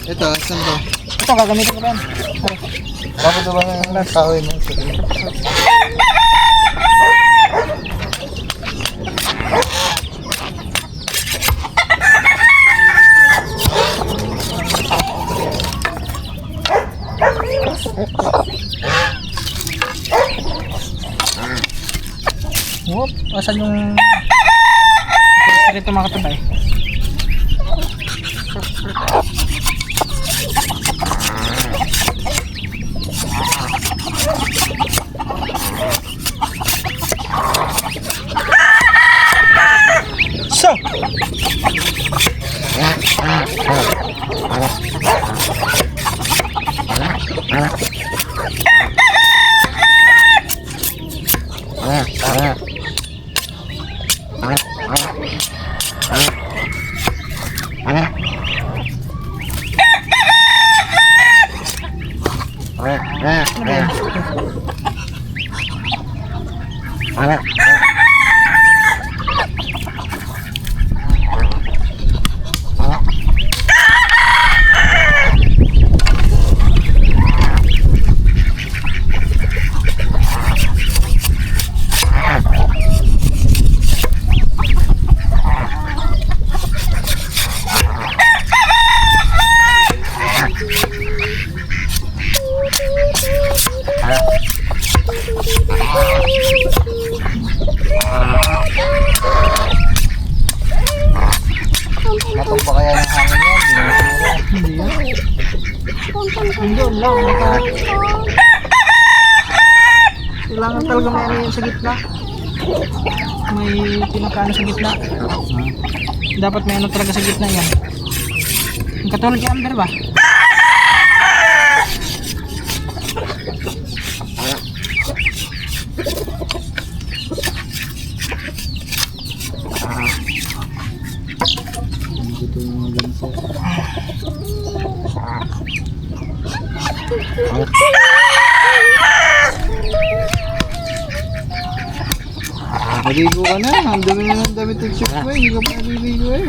Ito, saan to? Ito gagamitin ko pa yan. Bakit ba ng kahoy mo? Whoop, asan yung dito mga katubay? So Matog ba kaya ng hangin yan? hindi yan. Yun lang. Kailangan talaga may ano yun sa gitna. May pinakaano sa gitna. Dapat may ano talaga sa gitna yan. Yung katulad kay Amber ba? Dito yung mga ganito. Naligo ka na. Ang dami na ng damit ng chip mo. Hindi ka pa naliligo eh.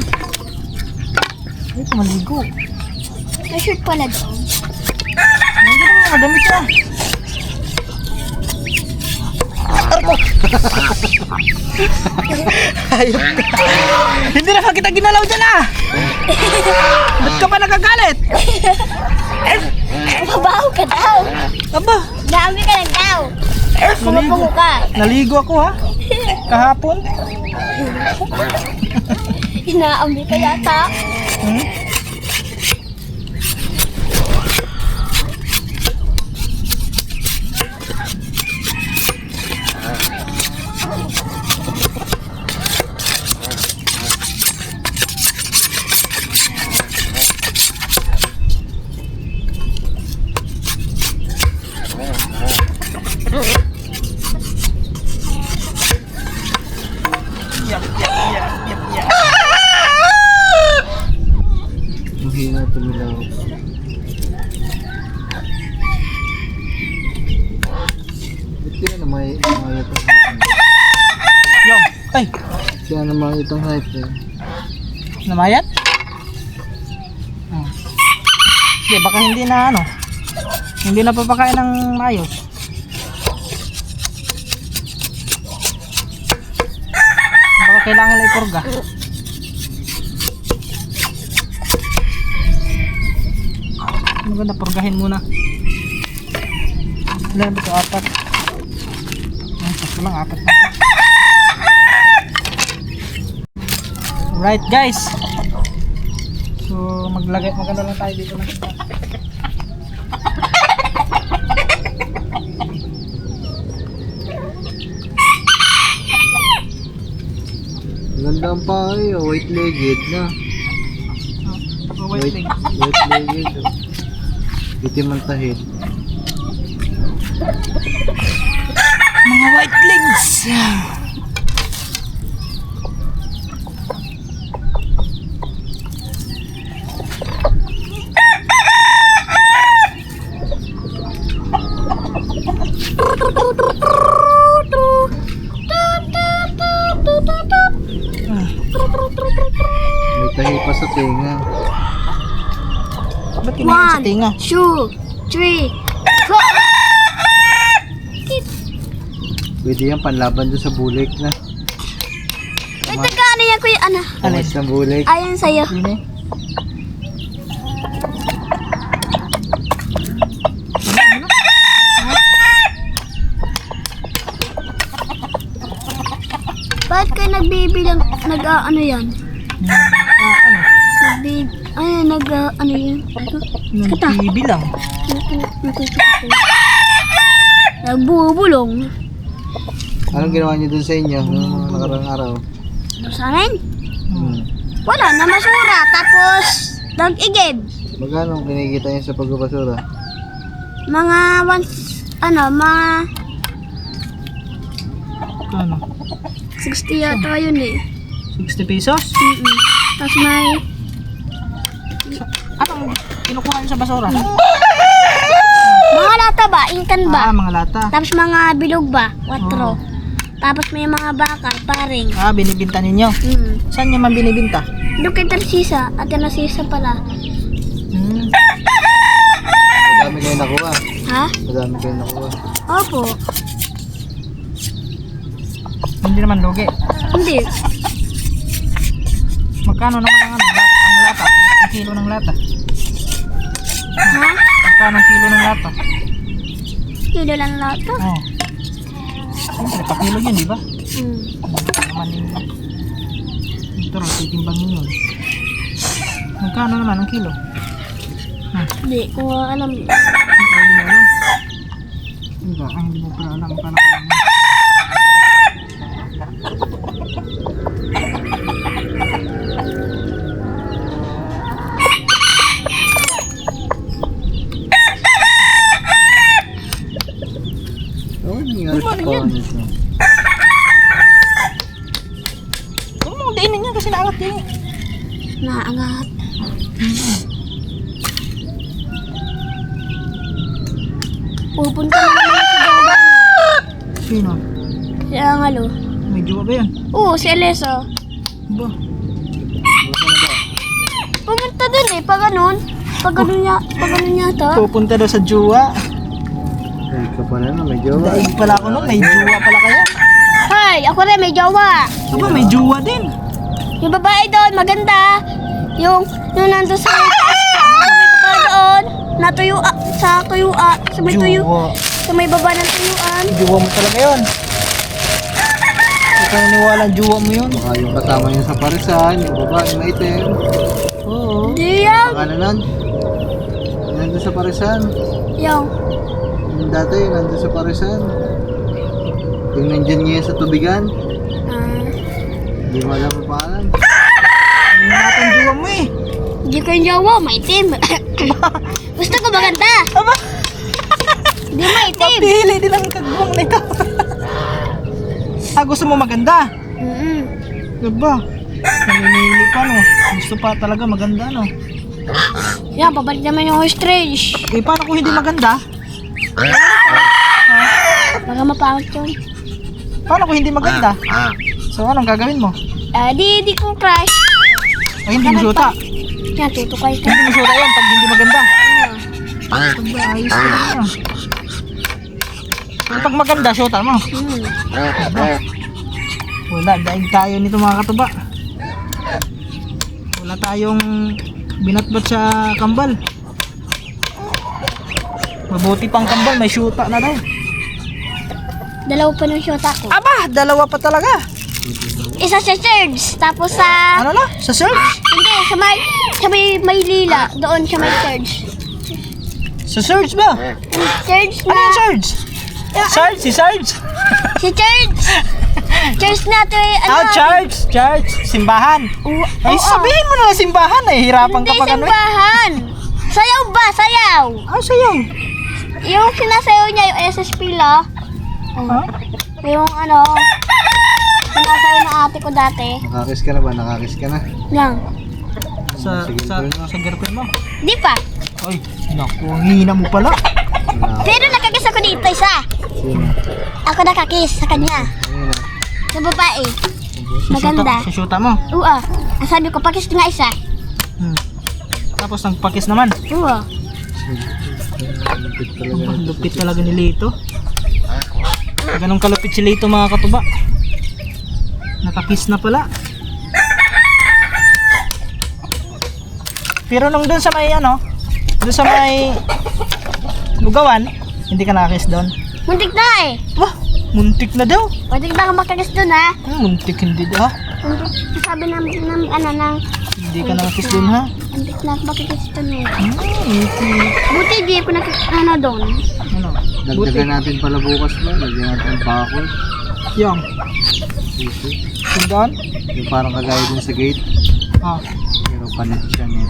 Ito maligo. May shirt pala doon. Hindi naman mga damit na. Ayun. Hindi na kita ginalaw dyan ah. Ba't ka pa nagagalit? Mabaho ka daw. Aba, Dami ka lang daw. Pumapungo ka. naligo ako ha. Kahapon. Inaambi ka yata. Ang hina tumilaw. Ba't kaya naman itong hype? Yung, ay, Kaya naman itong hype eh. namayat? Hindi, baka hindi na ano. Hindi na papakain ng maayos. Baka kailangan na ipurga. Maganda, purgahin muna. Ilan ba ito? 4. Ang sakto lang, 4 na. Alright guys. So magano lang tayo dito ng isda. Ganda ang pahay, oh. White-legged na. White leg. White-legged. Oh. Itim ang tahid. Mga white legs. May tahi pa sa tenga. Ba't kinain sa tinga? 2, 3, go! Pwede yan panlaban doon sa bulik na. Wait, ano yan kuya? Ano? Kamas ng bulik. Ayan sa'yo. Yun eh. Bakit kayo nagbibilang, ano yan? Ano? Ano yan? Kata. Nagbibilang. Nagbubulong. Anong ginawa niyo doon sa inyo noong mga nakarang araw? Ano sa akin? Hmm. Wala na masura, tapos nag-igib. Magkano ang kinikita niyo sa pagbabasura? Mga mga Ano? 60 yata yun eh. 60 pesos? Tapos may Anong kinukuha niyo sa basura? mga lata ba, inkan ba? Mga lata. Tapos mga bilog ba, 4. Oh. Tapos may mga bakal, paring. Binibinta ninyo. Saan niyo man binibinta? Doon kay Tarsisa, at yung nasisa pala. Madami kayo nakuha. Ha? Madami kayo nakuha. Opo. Hindi naman lugi. Hindi. Magkano naman ang ang lata? Ang kilo ng lata? Ha? Magkano ang kilo ng lata? Kilo lang lata. Oh. Siyempre, pa kilo yun, di ba? Hmm. Naman yung ito rin, titimbangin yun. Magkano naman ang kilo? Hindi ko alam. Hindi mo alam. Hindi mo pala alam kung paano. Oh, nangyari sa Ano yan? panis na. Huwag mong dainin niya kasi naangat din eh. Naangat. Pupunta na naman sa Jawa. Sino? Si Angalo. May jowa ba yan? Oo, si Eleso. Ba? Pumunta dun eh, pag ganun. Pag ganun niya to. Pupunta daw sa jowa. Ay, ka pala na, may jowa. Daig pala ako nun, may jowa pala kayo. Hi, ako rin may jowa. Aba, may jowa din. Yung babae doon, maganda. Yung nandun sa may babae doon, natuyo sa tuyua, sa may tuyo, Jowa. sa may baba ng tuyuan. Jowa mo talaga yun. Ikaw naniwala ang jowa mo yun. Baka yung kasama niya sa parisan, yung babae na itim. Oo. Di yan. Baka na nun. Yung nandun sa parisan. Yung, Yung dati, yung nandun sa parisan. Yung nandyan ngayon sa tubigan. Hindi mo alam ang pangalan. Ano natin ang jowa mo eh. hindi ko yung jowa, may team. Gusto ko maganda. Di maitim. Mapili din ang kagwang na ito. Gusto mo maganda? Diba? Namimili pa no. Gusto pa talaga maganda no. Yan, babalik naman yung ostrich. Paano kung hindi maganda? Baka mapangit yun. Paano kung hindi maganda? So anong gagawin mo? Di ko crush. Ay hindi mo syuta. Yan, tutukay ka. Hindi mo syuta yan pag hindi maganda. Diba, ayos ka na. Pero pag maganda, syuta mo. Wala, daig tayo nito mga katuba. Wala tayong binatbat sa kambal. Mabuti pang kambal, may syuta na daw. Dalawa pa ng shota ko. Aba, dalawa pa talaga. Isa sa church, tapos sa... Ano na? Sa search? Hindi, sa may lila. Doon sa may church. Sa search ba? Church Ano na... yung search? Sarge, si Sarge. Si church! Church na ito eh. Church. Simbahan. Ay, sabihin mo na lang simbahan eh. Hirapan Hindi ka pag ano eh. simbahan. Sayaw ba? Sayaw. Sayaw. Yung sinasayaw niya, yung SSP la. Ha? Yung ano, sinasayaw ng ate ko dati. Nakakis ka na ba? Nakakis ka na? Yan. Sa Sige, girlfriend mo. Di pa. Ay, naku, ang hina mo pala. Wala. Pero nakakiss ako dito isa. Sino? Ako nakakiss sa kanya. Ayun na. Sa babae. Maganda. Sa syuta mo. Oo. Ang sabi ko, pakiss nga isa. Tapos nagpakis naman. Oo. Lupit talaga. Lupit talaga ni Lito. Ganun kalupit si Lito mga katuba. Nakakis na pala. Pero nung doon sa may ano, doon sa may lugawan, hindi ka nakakis doon. Muntik na eh. Wah, muntik na daw. Muntik na ako makakiss doon ha. Muntik hindi daw. Muntik. Sabi ng Hindi ka nakakis doon ha. muntik na ako makakiss doon eh. Muntik. Buti di ako doon. Ano? Dagdagan natin pala bukas ba? Lagyan natin ang bakol. Yung. Sisi. Doon? Yung parang kagaya din sa gate. Ah. Pero palit siya niya.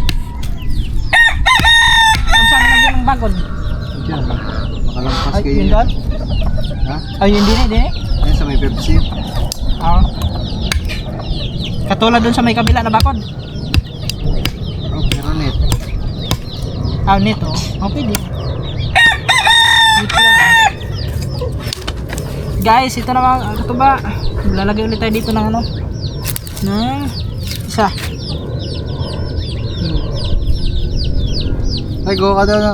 Kung saan lagyan ng bagod? Diyan. Makalampas Ay, kayo. yun doon? Ha? Ay, yun din eh. Ayan sa may Pepsi. Ah. Katulad doon sa may kabila na bakod. Oh, pero net. Nito. Okay din. Dito lang. Guys, ito na mga katuba. Lalagay ulit tayo dito ng ano. Ng isa. Ay, go ka daw na.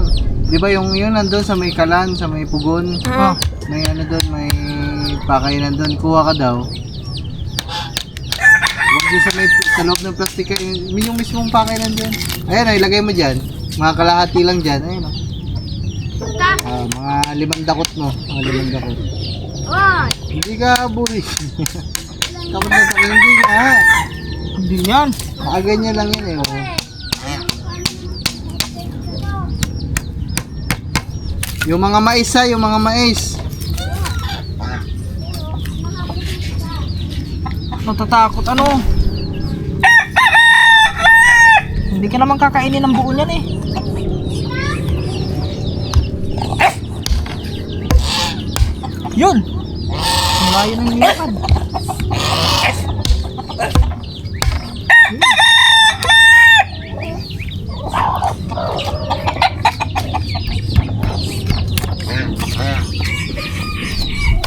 Di ba yung yun nandun sa may kalan, sa may pugon? Oh. May ano doon, may pakainan doon. Kuha ka daw. Huwag doon sa may sa loob ng plastic. Yung mismong pakainan doon. Ayan, ay, ilagay mo dyan. Mga kalahati lang dyan. Ayun, oh. Mga 5 dakot mo. Mga 5 dakot. Oh. Hindi ka, boy. Tapos na tayo, hindi nga. Hindi yan. Nakaganyan lang yan eh. Oh. Yung mga mais ha, yung mga mais. Natatakot ano. Hindi ka naman kakainin ng buo niyan eh. Yun. Ang layo ng nilakad.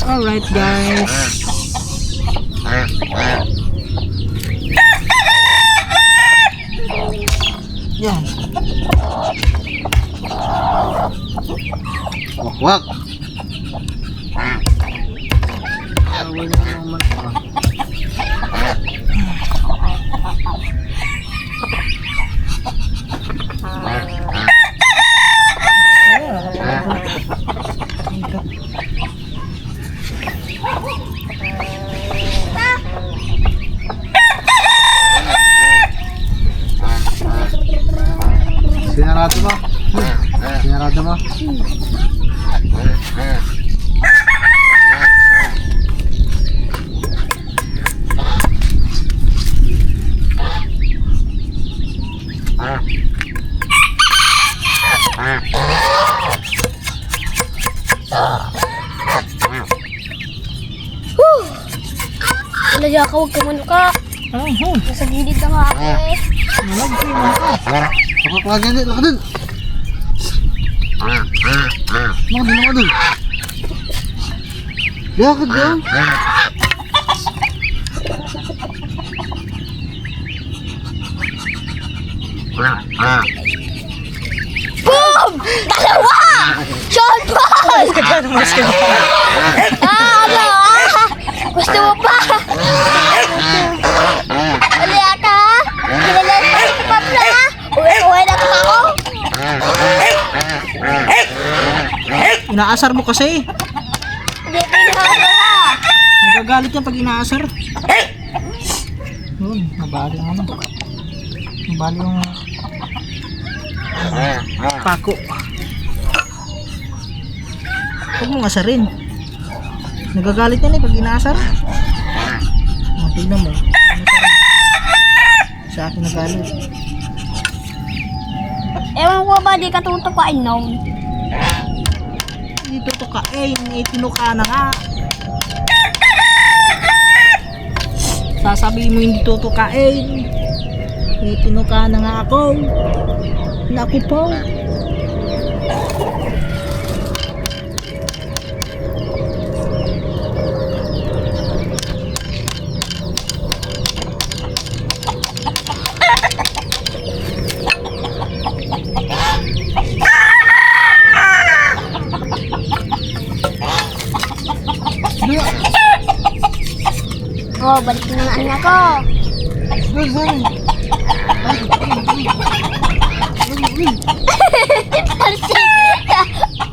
Alright guys. Yan. Wak wak. Away na naman pa. Sinarado mo? Sinarado mo? Kaya ka, huwag ka mano ka. Nasa gilid na nga ako eh. Kapag dyan, laka dun. Laka dun. Lakad dyan. Boom! Dalawa! Shot ball! Ano? Gusto mo pa? Ano yata? Kinalit pa si Papla? Uwi na ka ako? Inaasar mo kasi. Hindi pinahalo ha. Nagagalit yan pag inaasar. Yun, nabali yung ano. Nabali yung pako. Huwag mong asarin. Nagagalit yan pag inaasar. Tignan mo. Sa akin nagalit. Ewan ko ba di ka tutukain noon? Dito to ka tinuka na nga. Sasabihin mo hindi tutukain. Tinuka na nga ako. Naku po. Oh, balik na nga anak ko.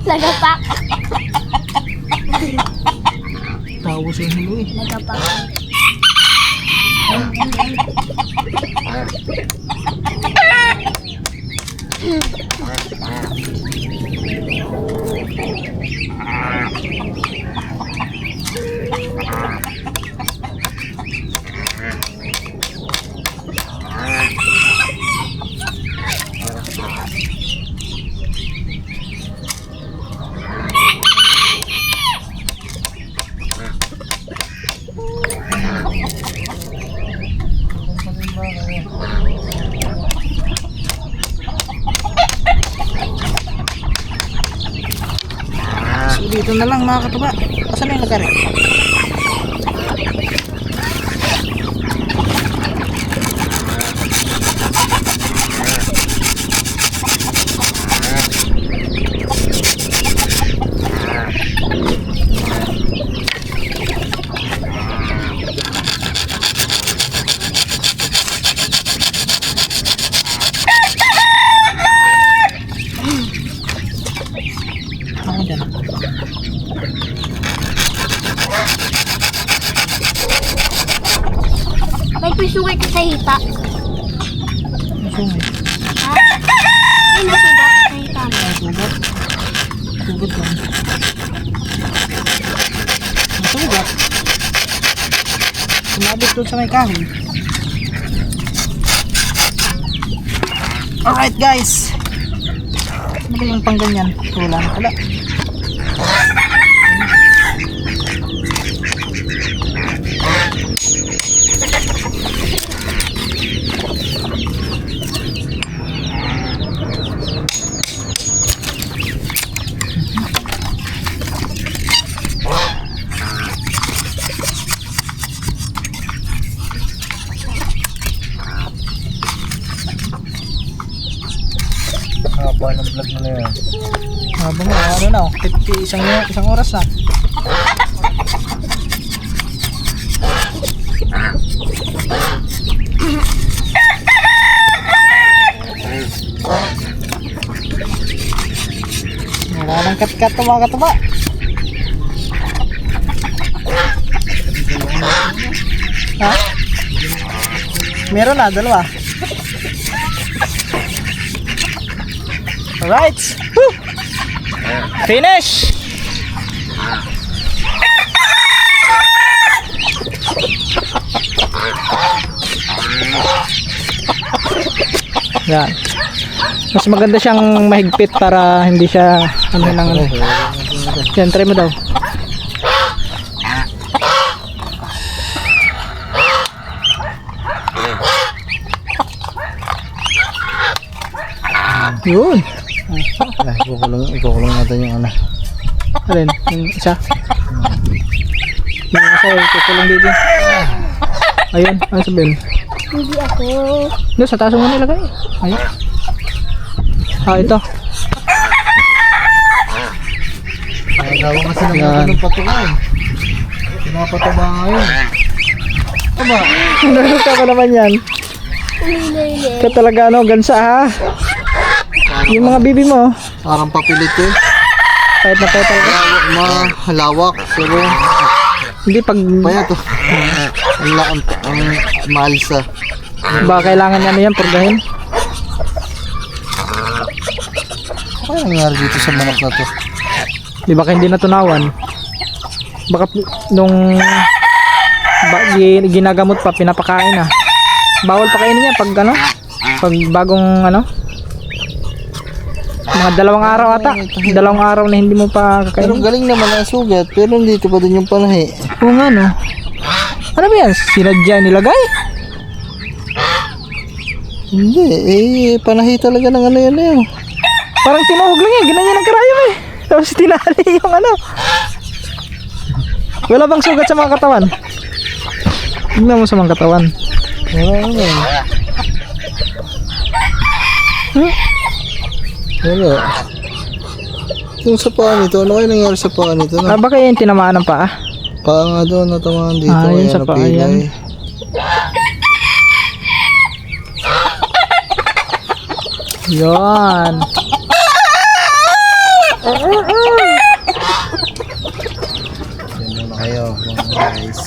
Lagapak. Tawo sa hilo eh. Lagapak. So dito na lang mga katuba. Asan na yung lagari? Ako dyan. May pisungay ka sa hita. Masungay. Ha? Ay, nasugat sa hita mo. Sugat. Sugat lang. Sugat. Sumabit doon sa may kahoy. Alright guys. Ano ba yung pangganyan? Wala na pala. Haba ng vlog mo na yun. Habang ano na, 50, isang oras na. Wala nang kat-kat to mga katuba. Ha? Meron na, dalawa. Alright. Woo! Finish! Yan. Mas maganda siyang mahigpit para hindi siya ano nang ano. Yan, try mo daw. Yun. Ay, ikukulong natin yung ano. Alin? Yung isa? Yung isa, kukulong dito. Ayun, ano sabihin? Hindi ako. Doon, sa taas mo nilagay. Ayun. Ito. Nagawang kasi ng Yan. ng patukan. Pinapataba ngayon. Taba. Naluka ko naman yan. Ka talaga ano, gansa ha. Yung mga bibi mo, Parang papilit eh. kahit na petal ka. Malawak. Pero Hindi pag, payat oh. Ang maalsa. baka kailangan ano yan, purgahin. Ano nangyari dito sa manok na to? Di baka hindi natunawan. Baka nung ginagamot pa, pinapakain na. Bawal pakainin niya pag ano, pag bagong ano, mga 2 araw ata. 2 araw na hindi mo pa Pero kakainin. galing naman ang sugat. Pero dito pa din yung panahi. Oo nga no. Ano ba yan? Sinadya nilagay? Hindi. Panahi talaga ng ano yan eh. Parang tinuhog lang yan. Ginanyan ng karayom eh. Tapos tinali yung ano. Wala bang sugat sa mga katawan? Tingnan mo sa mga katawan. Wala naman. Wala. Yung sa paa nito, ano kayo nangyari sa paa nito? Ah, baka yan tinamaan ng paa. Paa nga doon, natamaan dito. Ah, yun ayan, sa paa, napilay. yan. Yan. Yan muna kayo, mga guys.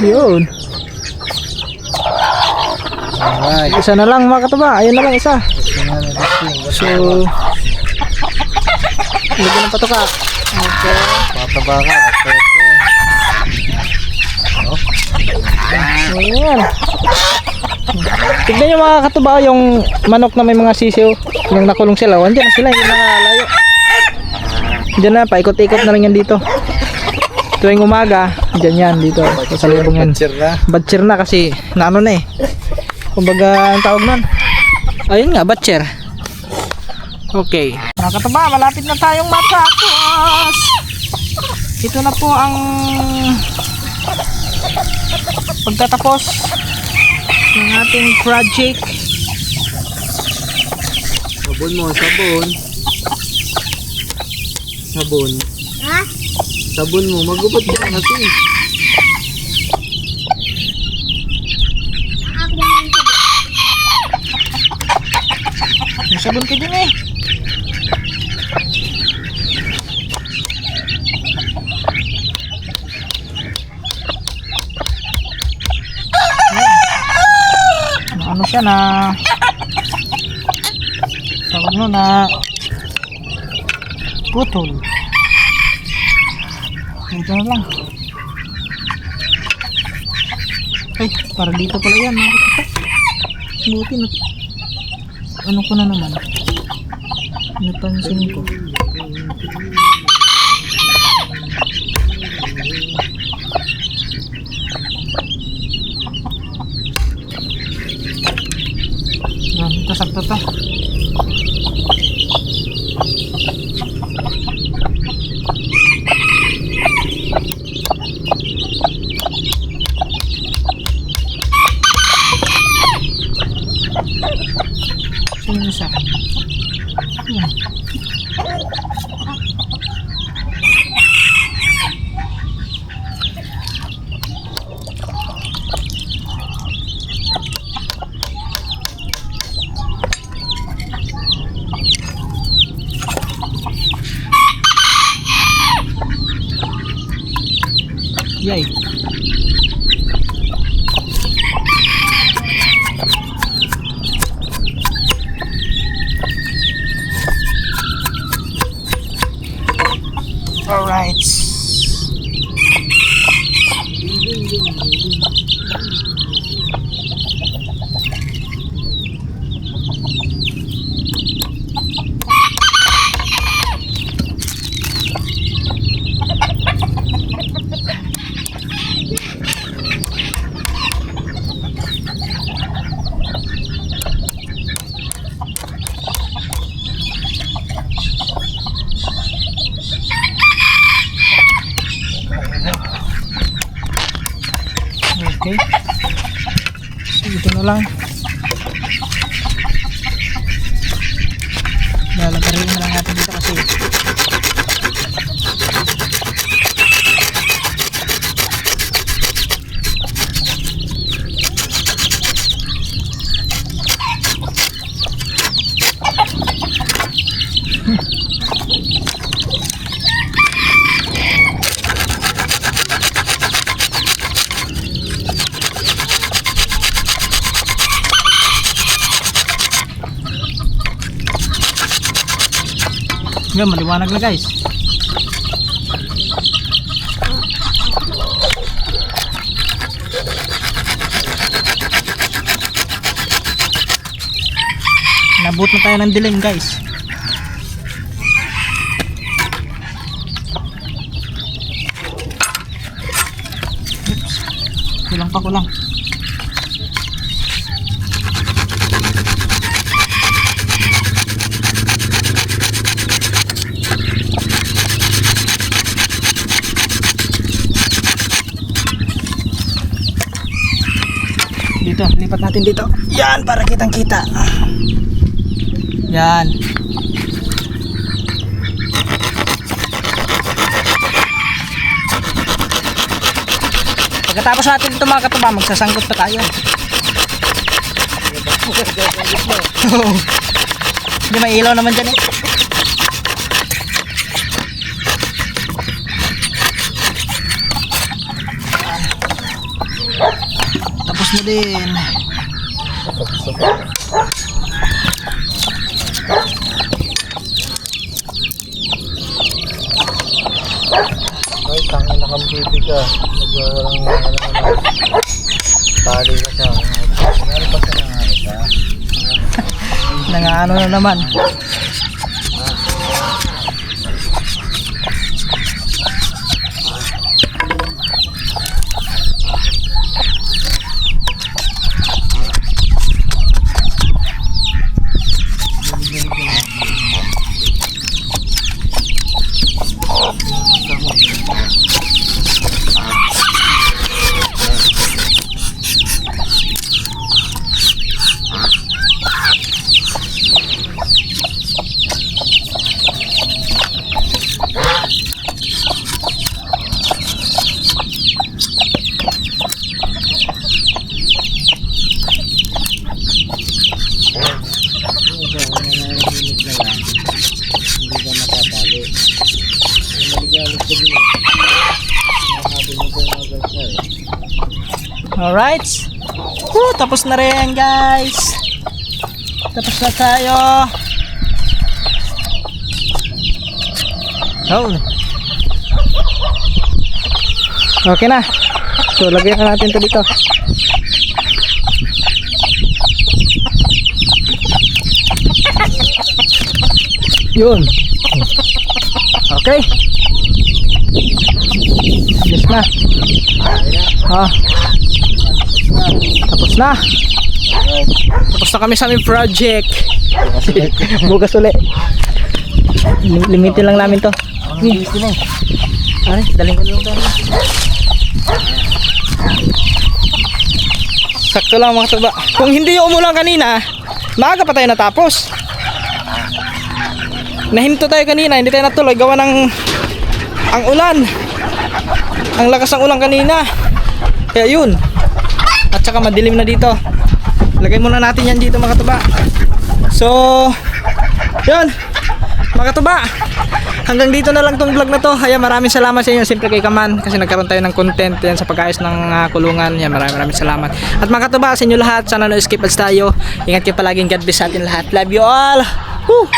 Yun. Alright. Isa na lang mga kataba. Ayun na lang isa. Tingnan na natin. So, lagyan ng patuka. Okay. Pataba ka. At Ayan. Tignan nyo mga katuba yung manok na may mga sisiw. Yung nakulong sila. Diyan na sila. Hindi na nakalayo. Diyan na. Paikot-ikot na lang yan dito. Tuwing umaga. Diyan yan. Dito. Sa libong yan. Batcher na. Batcher na kasi naano na eh. Kumbaga ang tawag nun. Ayun nga, batcher. Okay. Mga kataba, malapit na tayong matapos. Ito na po ang pagtatapos ng ating project. Sabon mo, sabon. Sabon. Ha? Sabon mo, magubad ka kasi. Ako naman ito. May sabon ka din eh. Ano siya na tawag mo na putol. Ito na lang. Ay, para dito pala yan. Buti na. Ano ko na naman? Napansin ko. Yan, ito sakto to. Sino yung isa? Yan. Yay. All right. Okay. So, ito na lang. Lalagarin na lang natin dito kasi yan, maliwanag na guys. Nabot na tayo ng dilim guys. Kulang pa, kulang. Dito, lipat natin dito. Yan, para kitang kita. Yan. Pagkatapos natin ito mga katuba, magsasangkot pa tayo. Hindi, may ilaw naman dyan eh. Tapos na din. Ay, tangin na kang pipi ka. Nagwawalang tali ka sa nangyari pa sa nangyari ka. Nangaano na naman. Alright. Tapos na rin guys. Tapos na tayo. Oh. Okay na. So lagyan na natin ito dito. Yun. Okay. Yes na. Tapos na. Tapos na kami sa aming project. Bukas ulit. Limitin lang namin to. Ay, daling ko lang to. Sakto lang mga tuba. Kung hindi yung umulan kanina, maaga pa tayo natapos. Nahinto tayo kanina, hindi tayo natuloy gawa ng ang ulan. Ang lakas ng ulan kanina. Kaya yun. At saka madilim na dito. Lagay muna natin yan dito mga katuba. So yun mga katuba, hanggang dito na lang tong vlog na to. Kaya maraming salamat sa inyo, siyempre kay Kaman, kasi nagkaroon tayo ng content yan sa pag-ayos ng kulungan. Yan, maraming salamat. At mga katuba, sa inyo lahat, sana no skip ads tayo. Ingat kayo palaging, God bless sa atin lahat. Love you all. Woo!